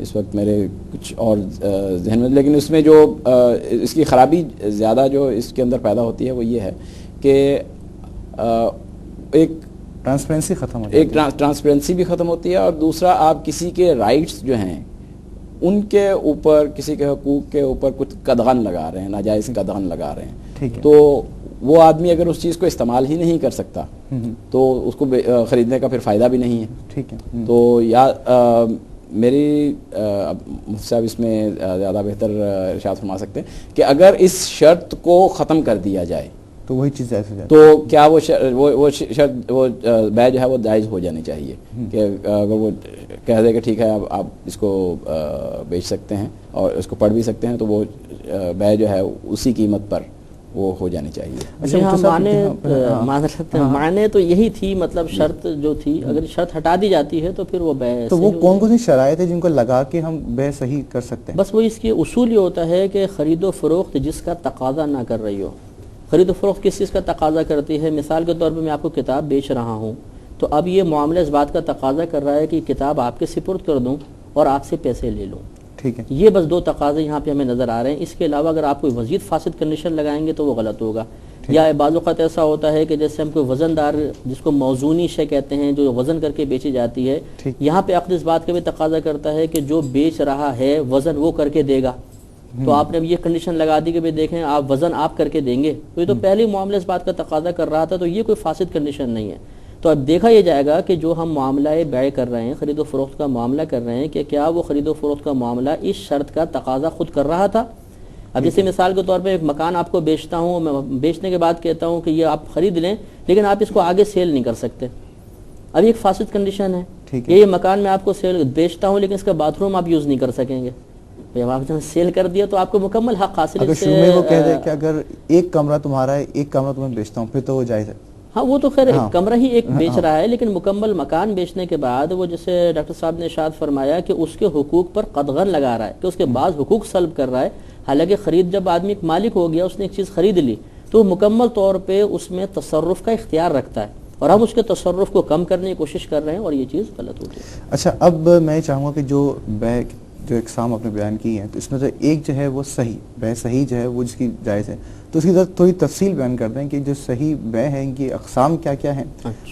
اس وقت میرے کچھ اور ذہن میں, لیکن اس میں جو اس کی خرابی زیادہ جو اس کے اندر پیدا ہوتی ہے وہ یہ ہے کہ ایک ٹرانسپیرنسی ختم ہو جاتی ہے, ایک ٹرانسپیرنسی بھی ختم ہوتی ہے, اور دوسرا آپ کسی کے رائٹس جو ہیں ان کے اوپر, کسی کے حقوق کے اوپر کچھ قدغن لگا رہے ہیں, ناجائز قدغن لگا رہے ہیں. تو وہ آدمی اگر اس چیز کو استعمال ہی نہیں کر سکتا تو اس کو خریدنے کا پھر فائدہ بھی نہیں ہے. ٹھیک ہے. تو یا میری مفتی صاحب اس میں زیادہ بہتر ارشاد فرما سکتے ہیں کہ اگر اس شرط کو ختم کر دیا جائے تو وہی چیز جائز ہو جاتی تو کیا وہ شرط وہ بیع جو ہے وہ جائز ہو جانی چاہیے. کہ اگر وہ کہہ دے کہ ٹھیک ہے آپ اس کو بیچ سکتے ہیں اور اس کو پڑھ بھی سکتے ہیں, تو وہ بیع جو ہے اسی قیمت پر وہ ہو جانی چاہیے. معنی تو یہی تھی, مطلب شرط جو تھی اگر شرط ہٹا دی جاتی ہے تو پھر وہ بیع. تو وہ کون کون سی شرائط ہے جن کو لگا کے ہم بیع صحیح کر سکتے ہیں؟ بس وہ اس کی اصول یہ ہوتا ہے کہ خرید و فروخت جس کا تقاضا نہ کر رہی ہو. خرید و فروخت کس چیز کا تقاضا کرتی ہے؟ مثال کے طور پہ میں آپ کو کتاب بیچ رہا ہوں, تو اب یہ معاملہ اس بات کا تقاضا کر رہا ہے کہ کتاب آپ کے سپرد کر دوں اور آپ سے پیسے لے لوں. ٹھیک ہے. یہ بس 2 تقاضے یہاں پہ ہمیں نظر آ رہے ہیں. اس کے علاوہ اگر آپ کوئی مزید فاسد کنڈیشن لگائیں گے تو وہ غلط ہوگا. یا بعض اوقات ایسا ہوتا ہے کہ جیسے ہم کوئی وزن دار, جس کو موزونی شے کہتے ہیں, جو وزن کر کے بیچی جاتی ہے, یہاں پہ عقد اس بات کا بھی تقاضا کرتا ہے کہ جو بیچ رہا ہے وزن وہ کر کے دے گا. تو آپ نے یہ کنڈیشن لگا دی کہ بھئی دیکھیں آپ وزن آپ کر کے دیں گے, تو یہ تو پہلے معاملہ اس بات کا تقاضا کر رہا تھا, تو یہ کوئی فاسد کنڈیشن نہیں ہے. تو اب دیکھا یہ جائے گا کہ جو ہم معاملہ بیع کر رہے ہیں, خرید و فروخت کا معاملہ کر رہے ہیں, کہ کیا وہ خرید و فروخت کا معاملہ اس شرط کا تقاضا خود کر رہا تھا. اب جیسے مثال کے طور پہ ایک مکان آپ کو بیچتا ہوں, میں بیچنے کے بعد کہتا ہوں کہ یہ آپ خرید لیں لیکن آپ اس کو آگے سیل نہیں کر سکتے. اب ایک فاسد کنڈیشن ہے. یہ مکان میں آپ کو سیل بیچتا ہوں لیکن اس کا باتھ روم آپ یوز نہیں کر سکیں گے. جب آپ نے سیل کر دیا تو آپ کو مکمل حق حاصل ہے. اگر شروع میں وہ کہہ دے کہ اگر ایک کمرہ تمہارا ہے, ایک کمرہ تمہیں بیچتا ہوں, پھر تو وہ جائز ہے. ہاں وہ تو خیر کمرہ ہی ایک بیچ رہا ہے, لیکن مکمل مکان بیچنے کے بعد وہ جیسے ڈاکٹر صاحب نے ارشاد فرمایا کہ اس کے حقوق پر قدغن لگا رہا ہے, کہ اس کے بعض حقوق سلب کر رہا ہے. حالانکہ خرید جب آدمی ایک مالک ہو گیا, اس نے ایک چیز خرید لی, تو مکمل طور پہ اس میں تصرف کا اختیار رکھتا ہے, اور ہم اس کے تصرف کو کم کرنے کی کوشش کر رہے ہیں اور یہ چیز غلط ہوتی ہے. اچھا، اب میں چاہوں گا کہ جو بے جو اقسام آپ نے بیان کی ہیں تو اس میں سے ایک جو ہے وہ صحیح بے صحیح جو ہے وہ جس کی جائز ہے، تو اس کی تھوڑی تفصیل بیان کر دیں کہ جو صحیح بے ہیں ان کی اقسام کیا کیا ہیں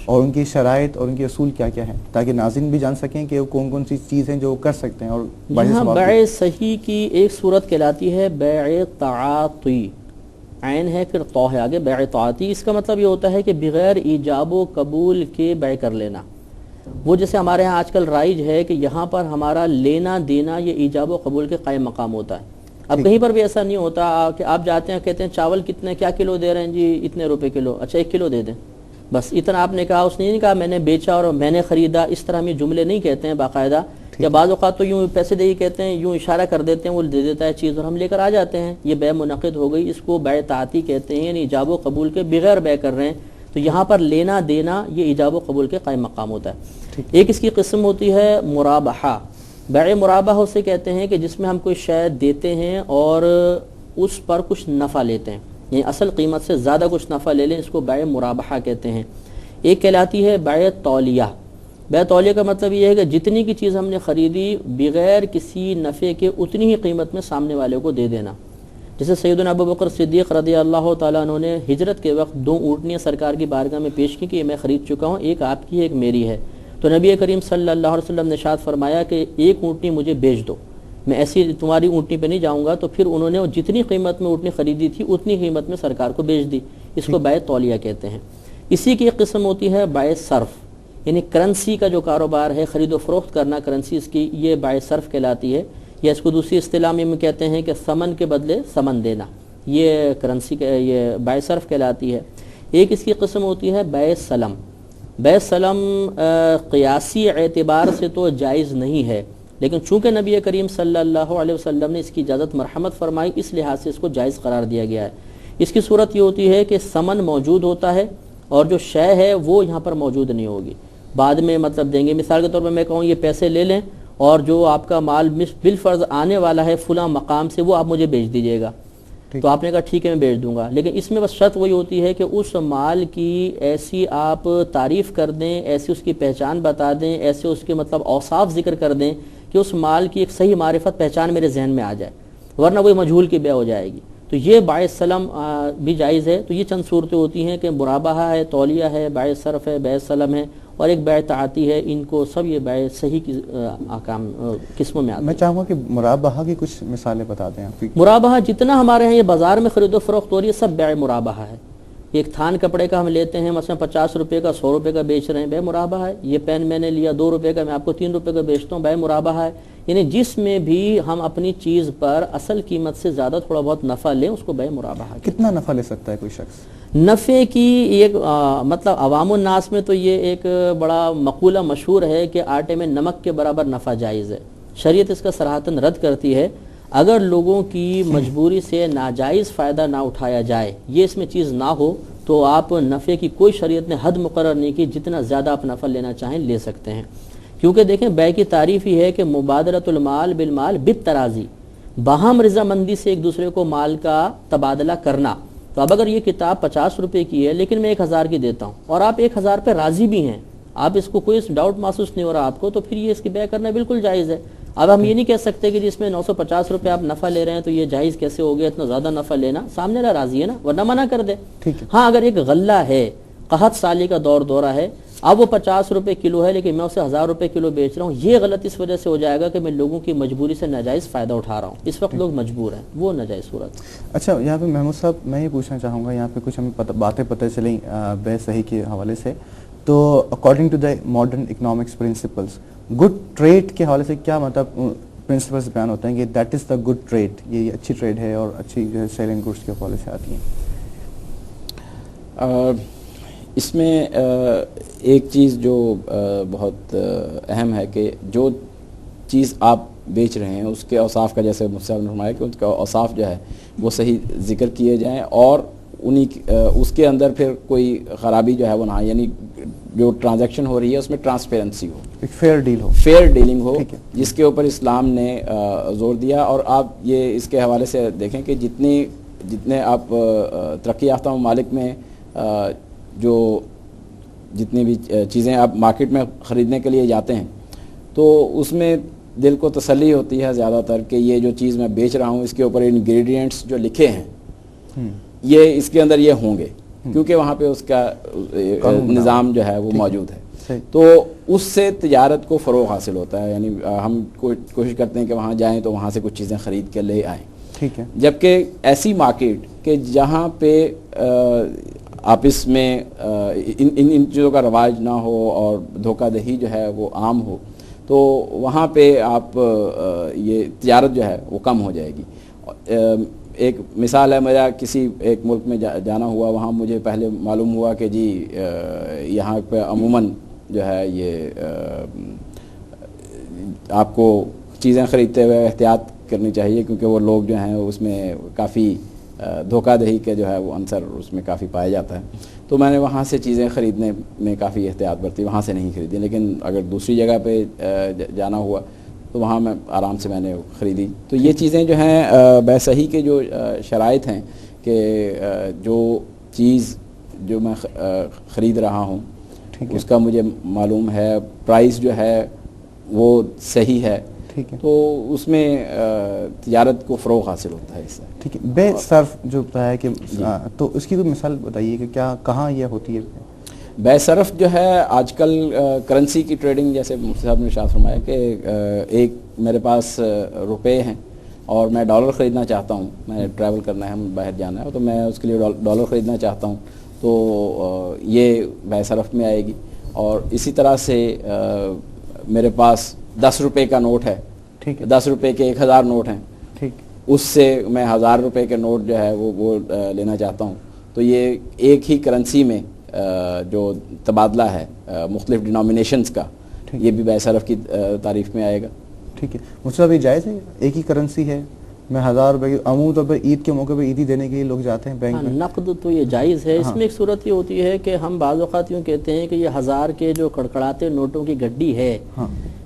اور ان کی شرائط اور ان کے اصول کیا کیا ہیں، تاکہ ناظرین بھی جان سکیں کہ وہ کون کون سی چیز ہیں جو وہ کر سکتے ہیں. اور یہاں بیع صحیح کی ایک صورت کہلاتی ہے بیع تعاطی، عین ہے پھر طا ہے آگے، بیع تعاطی. اس کا مطلب یہ ہوتا ہے کہ بغیر ایجاب و قبول کے بیع کر لینا. وہ جیسے ہمارے ہاں آج کل رائج ہے کہ یہاں پر ہمارا لینا دینا یہ ایجاب و قبول کے قائم مقام ہوتا ہے. اب کہیں پر بھی ایسا نہیں ہوتا کہ آپ جاتے ہیں کہتے ہیں چاول کتنے کیا کلو دے رہے ہیں جی اتنے روپے کلو، اچھا 1 کلو دے دیں بس اتنا. آپ نے کہا، اس نے نہیں کہا میں نے بیچا اور میں نے خریدا. اس طرح ہم یہ جملے نہیں کہتے ہیں باقاعدہ. یا بعض اوقات تو یوں پیسے دے ہی کہتے ہیں، یوں اشارہ کر دیتے ہیں، وہ دے دیتا ہے چیز اور ہم لے کر آ جاتے ہیں. یہ بیع منعقد ہو گئی، اس کو بیع تعاطی کہتے ہیں، یعنی ایجاب و قبول کے بغیر بیع کر رہے ہیں. تو یہاں پر لینا دینا یہ ایجاب و قبول کے قائم مقام ہوتا ہے. ایک اس کی قسم ہوتی ہے مرابحہ. بیع مرابحہ اسے کہتے ہیں کہ جس میں ہم کوئی شے دیتے ہیں اور اس پر کچھ نفع لیتے ہیں، یعنی اصل قیمت سے زیادہ کچھ نفع لے لیں، اس کو بیع مرابحہ کہتے ہیں. ایک کہلاتی ہے بیع تولیہ. بیع تولیہ کا مطلب یہ ہے کہ جتنی کی چیز ہم نے خریدی بغیر کسی نفع کے اتنی ہی قیمت میں سامنے والے کو دے دینا. جیسے سیدنا ابوبکر صدیق رضی اللہ تعالیٰ عنہ نے ہجرت کے وقت 2 اونٹنیاں سرکار کی بارگاہ میں پیش کی کہ یہ میں خرید چکا ہوں، ایک آپ کی ہے ایک میری ہے. تو نبی کریم صلی اللہ علیہ وسلم نے ارشاد فرمایا کہ 1 اونٹنی مجھے بیچ دو، میں ایسی تمہاری اونٹنی پہ نہیں جاؤں گا. تو پھر انہوں نے جتنی قیمت میں اونٹنی خریدی تھی اتنی قیمت میں سرکار کو بیچ دی. اس کو بیع تولیہ کہتے ہیں. اسی کی ایک قسم ہوتی ہے بیع صرف، یعنی کرنسی کا جو کاروبار ہے، خرید و فروخت کرنا کرنسیز کی، یہ بیع صرف کہلاتی ہے. یا اس کو دوسری اصطلاح میں کہتے ہیں کہ ثمن کے بدلے ثمن دینا، یہ کرنسی کا یہ بیع صرف کہلاتی ہے. ایک اس کی قسم ہوتی ہے بیع سلم. بیع سلم قیاسی اعتبار سے تو جائز نہیں ہے، لیکن چونکہ نبی کریم صلی اللہ علیہ وسلم نے اس کی اجازت مرحمت فرمائی، اس لحاظ سے اس کو جائز قرار دیا گیا ہے. اس کی صورت یہ ہوتی ہے کہ ثمن موجود ہوتا ہے اور جو شے ہے وہ یہاں پر موجود نہیں ہوگی، بعد میں مطلب دیں گے. مثال کے طور پر میں کہوں یہ پیسے لے لیں اور جو آپ کا مال بالفرض آنے والا ہے فلاں مقام سے وہ آپ مجھے بیچ دیجیے گا. تو آپ نے کہا ٹھیک ہے میں بیچ دوں گا، لیکن اس میں بس شرط وہی ہوتی ہے کہ اس مال کی ایسی آپ تعریف کر دیں، ایسی اس کی پہچان بتا دیں، ایسے اس کے مطلب اوصاف ذکر کر دیں کہ اس مال کی ایک صحیح معرفت پہچان میرے ذہن میں آ جائے، ورنہ وہی مجہول کی بیع ہو جائے گی. تو یہ بیع سلم بھی جائز ہے. تو یہ چند صورتیں ہوتی ہیں کہ مرابحہ ہے، تولیہ ہے، بیع صرف ہے، بیع سلم ہے اور ایک بیع تعاطی ہے. ان کو سب یہ بیع صحیح کی احکام قسموں میں آتے ہیں. میں چاہوں گا کہ مرابحہ کی کچھ مثالیں بتا دیں آپ. مرابحہ جتنا ہمارے ہیں یہ بازار میں خرید و فروخت ہو رہی ہے سب بیع مرابحہ ہے. ایک تھان کپڑے کا ہم لیتے ہیں مثلا 50 روپے کا 100 روپے کا بیچ رہے ہیں، بیع مرابحہ ہے. یہ پین میں نے لیا 2 روپے کا، میں آپ کو 3 روپے کا بیچتا ہوں، بیع مرابحہ ہے. یعنی جس میں بھی ہم اپنی چیز پر اصل قیمت سے زیادہ تھوڑا بہت نفع لیں اس کو بیع مرابحہ. کتنا نفع لے سکتا ہے کوئی شخص؟ نفع کی ایک مطلب عوام الناس میں تو یہ ایک بڑا مقولہ مشہور ہے کہ آٹے میں نمک کے برابر نفع جائز ہے. شریعت اس کا صراحتاً رد کرتی ہے. اگر لوگوں کی مجبوری سے ناجائز فائدہ نہ اٹھایا جائے، یہ اس میں چیز نہ ہو، تو آپ نفع کی کوئی شریعت نے حد مقرر نہیں کی، جتنا زیادہ آپ نفع لینا چاہیں لے سکتے ہیں. کیونکہ دیکھیں بیع کی تعریف ہی ہے کہ مبادلۃ المال بالمال بالتراضی، باہم رضامندی سے ایک دوسرے کو مال کا تبادلہ کرنا. تو اب اگر یہ کتاب 50 روپے کی ہے لیکن میں 1000 کی دیتا ہوں اور آپ 1000 پہ راضی بھی ہیں، آپ اس کو کوئی ڈاؤٹ محسوس نہیں ہو رہا آپ کو، تو پھر یہ اس کی بیع کرنا بالکل جائز ہے. اب ہم یہ نہیں کہہ سکتے کہ جس میں 950 روپے آپ نفع لے رہے ہیں تو یہ جائز کیسے ہو گیا اتنا زیادہ نفع لینا، سامنے والا راضی ہے نا، ورنہ منع کر دے. ہاں اگر ایک غلہ ہے، قحط سالی کا دورہ ہے، اب وہ 50 روپے کلو ہے لیکن میں اسے 1000 روپے کلو بیچ رہا ہوں، یہ غلط اس وجہ سے ہو جائے گا کہ میں لوگوں کی مجبوری سے ناجائز فائدہ اٹھا رہا ہوں. اس وقت لوگ مجبور ہیں، وہ ناجائز صورت. اچھا یہاں پہ محمود صاحب میں یہ پوچھنا چاہوں گا، یہاں پہ کچھ ہمیں باتیں پتہ چلیں بیع صحیح کے حوالے سے. تو according to the modern economics principles, good trade کے حوالے سے کیا مطلب پرنسپلس بیان ہوتے ہیں کہ that is the good trade, یہ اچھی ٹریڈ ہے اور اچھی جو ہے سیلنگ گڈس کے حوالے سے آتی ہیں؟ اس میں ایک چیز جو بہت اہم ہے کہ جو چیز آپ بیچ رہے ہیں اس کے اوصاف کا، جیسے مجھ سے آپ نے فرمایا کہ اس کا اوصاف جو ہے وہ صحیح ذکر کیے جائیں اور اس کے اندر پھر کوئی خرابی جو ہے وہ نہ، یعنی جو ٹرانزیکشن ہو رہی ہے اس میں ٹرانسپیرنسی ہو، ایک فیئر ڈیل ہو، فیئر ڈیلنگ ہو، جس کے اوپر اسلام نے زور دیا. اور آپ یہ اس کے حوالے سے دیکھیں کہ جتنے آپ ترقی یافتہ ممالک میں جو جتنی بھی چیزیں آپ مارکیٹ میں خریدنے کے لیے جاتے ہیں تو اس میں دل کو تسلی ہوتی ہے زیادہ تر کہ یہ جو چیز میں بیچ رہا ہوں اس کے اوپر انگریڈینٹس جو لکھے ہیں یہ اس کے اندر یہ ہوں گے، کیونکہ وہاں پہ اس کا نظام جو ہے وہ موجود ہے، تو اس سے تجارت کو فروغ حاصل ہوتا ہے. یعنی ہم کوشش کرتے ہیں کہ وہاں جائیں تو وہاں سے کچھ چیزیں خرید کے لے آئیں. ٹھیک ہے. جبکہ ایسی مارکیٹ کہ جہاں پہ آپس میں ان چیزوں کا رواج نہ ہو اور دھوکہ دہی جو ہے وہ عام ہو، تو وہاں پہ آپ یہ تجارت جو ہے وہ کم ہو جائے گی. ایک مثال ہے، میرا کسی ایک ملک میں جانا ہوا، وہاں مجھے پہلے معلوم ہوا کہ جی یہاں پہ عموماً جو ہے یہ آپ کو چیزیں خریدتے ہوئے احتیاط کرنی چاہیے، کیونکہ وہ لوگ جو ہیں اس میں کافی دھوکہ دہی کے جو ہے وہ عنصر اس میں کافی پایا جاتا ہے. تو میں نے وہاں سے چیزیں خریدنے میں کافی احتیاط برتی، وہاں سے نہیں خریدی. لیکن اگر دوسری جگہ پہ جانا ہوا تو وہاں میں آرام سے میں نے خریدی. تو یہ چیزیں جو ہیں بے صحیح کے جو شرائط ہیں کہ جو چیز جو میں خرید رہا ہوں اس کا مجھے معلوم ہے، پرائس جو ہے وہ صحیح ہے، تو اس میں تجارت کو فروغ حاصل ہوتا ہے اس سے. ٹھیک ہے. بے صرف جو ہے کہ تو اس کی کوئی مثال بتائیے کہ کیا کہاں یہ ہوتی ہے؟ بے صرف جو ہے آج کل کرنسی کی ٹریڈنگ، جیسے مفتی صاحب نے ارشاد فرمایا کہ ایک میرے پاس روپے ہیں اور میں ڈالر خریدنا چاہتا ہوں، میں ٹریول کرنا ہے، ہم باہر جانا ہے، تو میں اس کے لیے ڈالر خریدنا چاہتا ہوں، تو یہ بے صرف میں آئے گی. اور اسی طرح سے میرے پاس 10 روپے کا نوٹ ہے، ٹھیک ہے، 10 روپے کے 1000 نوٹ ہیں، ٹھیک، اس سے میں 1000 روپے کے نوٹ جو ہے وہ لینا چاہتا ہوں، تو یہ ایک ہی کرنسی میں جو تبادلہ ہے مختلف ڈینومینیشنز کا، یہ بھی بے صرف کی تعریف میں آئے گا. ٹھیک ہے. مجھے جائز ہے، ایک ہی کرنسی ہے، میں 1000 روپے عمومی طور پر عید کے موقع پہ عیدی دینے کے لیے لوگ جاتے ہیں بینک میں؟ نقد تو یہ جائز ہے. اس میں ایک صورت یہ ہوتی ہے کہ ہم بعض اوقات یوں کہتے ہیں کہ یہ 1000 کے جو کڑکڑاتے نوٹوں کی گڈی ہے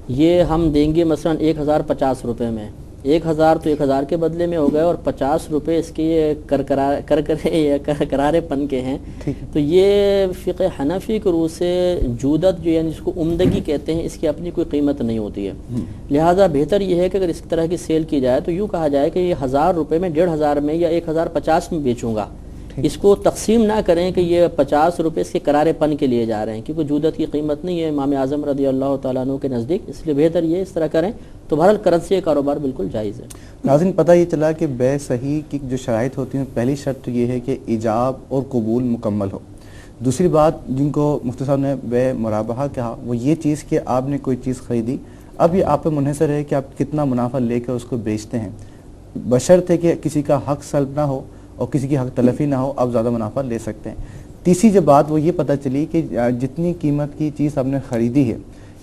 یہ ہم دیں گے مثلا 1050 روپے میں. 1000 تو 1000 کے بدلے میں ہو گئے اور 50 روپے اس کے کرارے پن کے ہیں. تو یہ فقہ حنفی کے روح سے جودت جو یعنی اس کو عمدگی کہتے ہیں، اس کی اپنی کوئی قیمت نہیں ہوتی ہے. لہٰذا بہتر یہ ہے کہ اگر اس طرح کی سیل کی جائے تو یوں کہا جائے کہ یہ 1000 روپے میں 1500 میں یا 1050 میں بیچوں گا. اس کو تقسیم نہ کریں کہ یہ 50 روپے اس کے کرارے پن کے لیے جا رہے ہیں، کیونکہ جودت کی قیمت نہیں ہے امام اعظم رضی اللہ تعالیٰ عنہ کے نزدیک. اس لیے بہتر یہ اس طرح کریں تو بہرحال کرنسی کا کاروبار بالکل جائز ہے. ناظرین، پتہ یہ چلا کہ بے صحیح کی جو شرائط ہوتی ہیں، پہلی شرط تو یہ ہے کہ ایجاب اور قبول مکمل ہو. دوسری بات جن کو مفتی صاحب نے بے مرابحہ کہا، وہ یہ چیز کہ آپ نے کوئی چیز خریدی، اب یہ آپ پہ منحصر ہے کہ آپ کتنا منافع لے کر اس کو بیچتے ہیں، بشرط کہ کسی کا حق سلب نہ ہو اور کسی کی حق تلفی نہ ہو، آپ زیادہ منافع لے سکتے ہیں. تیسری جو بات وہ یہ پتہ چلی کہ جتنی قیمت کی چیز آپ نے خریدی ہے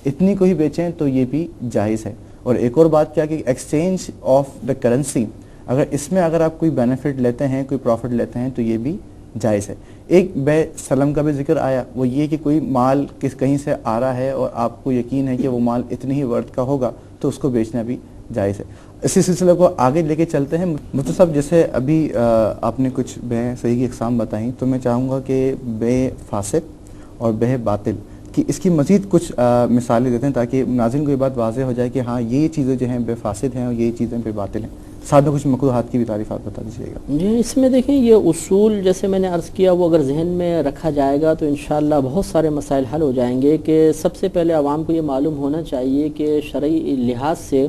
اتنی کو ہی بیچیں تو یہ بھی جائز ہے. اور ایک اور بات کیا کہ ایکسچینج آف دا کرنسی، اگر اس میں اگر آپ کوئی بینیفٹ لیتے ہیں، کوئی پروفٹ لیتے ہیں تو یہ بھی جائز ہے. ایک بے سلم کا بھی ذکر آیا، وہ یہ کہ کوئی مال کہیں سے آ رہا ہے اور آپ کو یقین ہے کہ وہ مال اتنی ہی ورتھ کا ہوگا تو اس کو بیچنا بھی جائز ہے. اسی سلسلے کو آگے لے کے چلتے ہیں. مفتی صاحب، جیسے ابھی آپ نے کچھ بے صحیح کی اقسام بتائیں، تو میں چاہوں گا کہ بے فاسد اور بے باطل کہ اس کی مزید کچھ مثالیں دیتے ہیں تاکہ ناظرین کو یہ بات واضح ہو جائے کہ ہاں یہ چیزیں جو ہیں بے فاسد ہیں اور یہ چیزیں بے باطل ہیں. ساتھ میں کچھ مکروہات کی بھی تعریف آپ بتا دیجیے گا. جی، اس میں دیکھیں یہ اصول جیسے میں نے عرض کیا وہ اگر ذہن میں رکھا جائے گا تو انشاءاللہ بہت سارے مسائل حل ہو جائیں گے. کہ سب سے پہلے عوام کو یہ معلوم ہونا چاہیے کہ شرعی لحاظ سے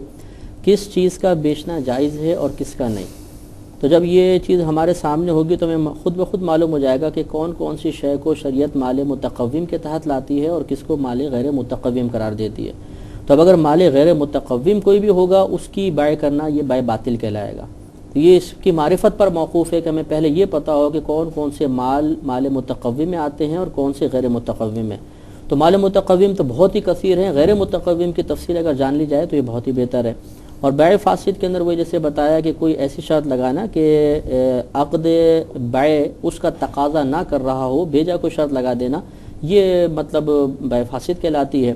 کس چیز کا بیچنا جائز ہے اور کس کا نہیں. تو جب یہ چیز ہمارے سامنے ہوگی تو ہمیں خود بخود معلوم ہو جائے گا کہ کون کون سی شے کو شریعت مال متقوم کے تحت لاتی ہے اور کس کو مال غیر متقوم قرار دیتی ہے. تو اب اگر مال غیر متقوم کوئی بھی ہوگا اس کی بائع کرنا یہ بائع باطل کہلائے گا. تو یہ اس کی معرفت پر موقوف ہے کہ ہمیں پہلے یہ پتہ ہو کہ کون کون سے مال متقوم میں آتے ہیں اور کون سے غیر متقوم میں. تو مال متقوم تو بہت ہی کثیر ہیں، غیر متقوم کی تفصیل اگر جان لی جائے تو یہ بہت ہی بہتر ہے. اور بیع فاسد کے اندر وہ جیسے بتایا کہ کوئی ایسی شرط لگانا کہ عقد بیع اس کا تقاضا نہ کر رہا ہو، بھیجا کوئی شرط لگا دینا، یہ مطلب بیع فاسد کہلاتی ہے.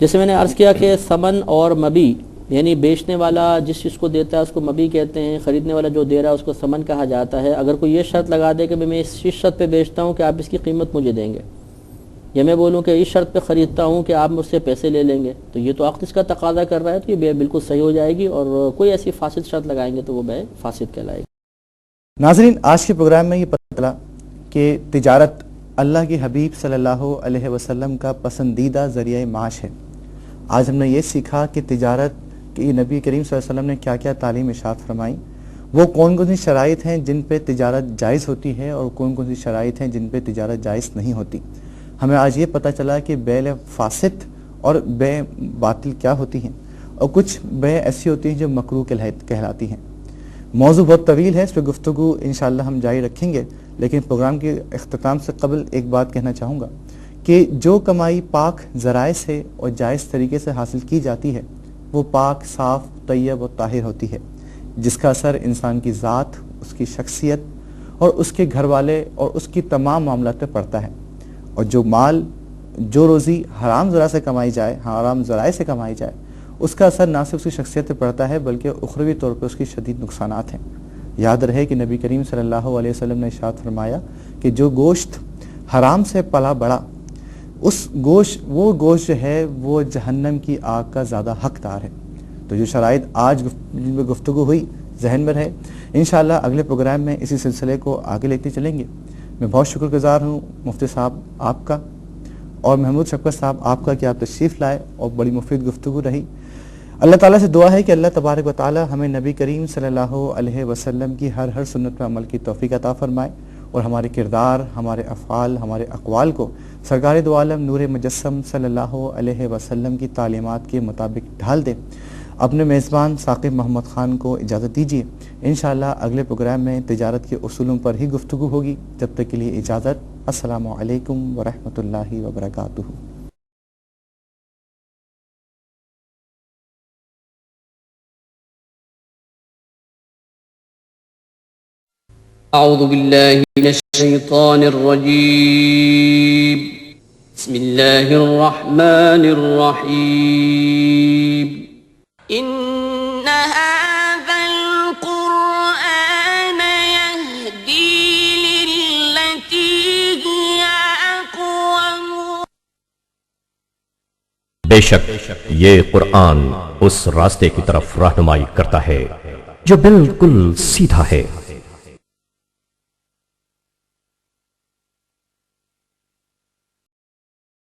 جیسے میں نے عرض کیا کہ ثمن اور مبی، یعنی بیچنے والا جس چیز کو دیتا ہے اس کو مبی کہتے ہیں، خریدنے والا جو دے رہا ہے اس کو ثمن کہا جاتا ہے. اگر کوئی یہ شرط لگا دے کہ میں اس شرط پہ بیچتا ہوں کہ آپ اس کی قیمت مجھے دیں گے، یا میں بولوں کہ اس شرط پہ خریدتا ہوں کہ آپ مجھ سے پیسے لے لیں گے، تو یہ تو عقد اس کا تقاضا کر رہا ہے، تو یہ بے بالکل صحیح ہو جائے گی، اور کوئی ایسی فاسد شرط لگائیں گے تو وہ بے فاسد کہلائے گی۔ ناظرین، آج کے پروگرام میں یہ پتہ چلا کہ تجارت اللہ کے حبیب صلی اللہ علیہ وسلم کا پسندیدہ ذریعہ معاش ہے۔ آج ہم نے یہ سیکھا کہ تجارت کی نبی کریم صلی اللہ علیہ وسلم نے کیا کیا تعلیم ارشاد فرمائی، وہ کون کون سی شرائط ہیں جن پہ تجارت جائز ہوتی ہے اور کون کون سی شرائط ہیں جن پہ تجارت جائز نہیں ہوتی۔ ہمیں آج یہ پتہ چلا کہ بیع فاسد اور بیع باطل کیا ہوتی ہیں، اور کچھ بیع ایسی ہوتی ہیں جو مکروہ کہلاتی ہیں۔ موضوع بہت طویل ہے، اس پہ گفتگو انشاءاللہ ہم جاری رکھیں گے، لیکن پروگرام کے اختتام سے قبل ایک بات کہنا چاہوں گا کہ جو کمائی پاک ذرائع سے اور جائز طریقے سے حاصل کی جاتی ہے وہ پاک، صاف، طیب اور طاہر ہوتی ہے، جس کا اثر انسان کی ذات، اس کی شخصیت اور اس کے گھر والے اور اس کی تمام معاملات پہ پڑتا ہے۔ اور جو مال، جو روزی حرام ذرائع سے کمائی جائے، حرام ذرائع سے کمائی جائے، اس کا اثر نہ صرف اس کی شخصیت پہ پڑتا ہے بلکہ اخروی طور پہ اس کی شدید نقصانات ہیں۔ یاد رہے کہ نبی کریم صلی اللہ علیہ وسلم نے ارشاد فرمایا کہ جو گوشت حرام سے پلا بڑا، وہ گوشت جو ہے وہ جہنم کی آگ کا زیادہ حقدار ہے۔ تو جو شرائط آج جن پہ گفتگو ہوئی ذہن میں رہے، انشاءاللہ اگلے پروگرام میں اسی سلسلے کو آگے لیتے چلیں گے۔ میں بہت شکر گزار ہوں مفتی صاحب آپ کا اور محمود شفقت صاحب آپ کا کہ آپ تشریف لائے اور بڑی مفید گفتگو رہی۔ اللہ تعالیٰ سے دعا ہے کہ اللہ تبارک و تعالیٰ ہمیں نبی کریم صلی اللہ علیہ وسلم کی ہر سنت پر عمل کی توفیق عطا فرمائے، اور ہمارے کردار، ہمارے افعال، ہمارے اقوال کو سرکار دو عالم نور مجسم صلی اللہ علیہ وسلم کی تعلیمات کے مطابق ڈھال دے۔ اپنے میزبان ثاقب محمد خان کو اجازت دیجیے، انشاءاللہ اگلے پروگرام میں تجارت کے اصولوں پر ہی گفتگو ہوگی۔ جب تک کے لیے اجازت، السلام علیکم ورحمۃ اللہ وبرکاتہ۔ أعوذ بالله من الشيطان الرجيم. بسم الله الرحمن الرحيم. إن هذا القرآن يهدي للتي هي أقوم. بے شک یہ قرآن اس راستے کی طرف رہنمائی کرتا ہے جو بالکل سیدھا ہے،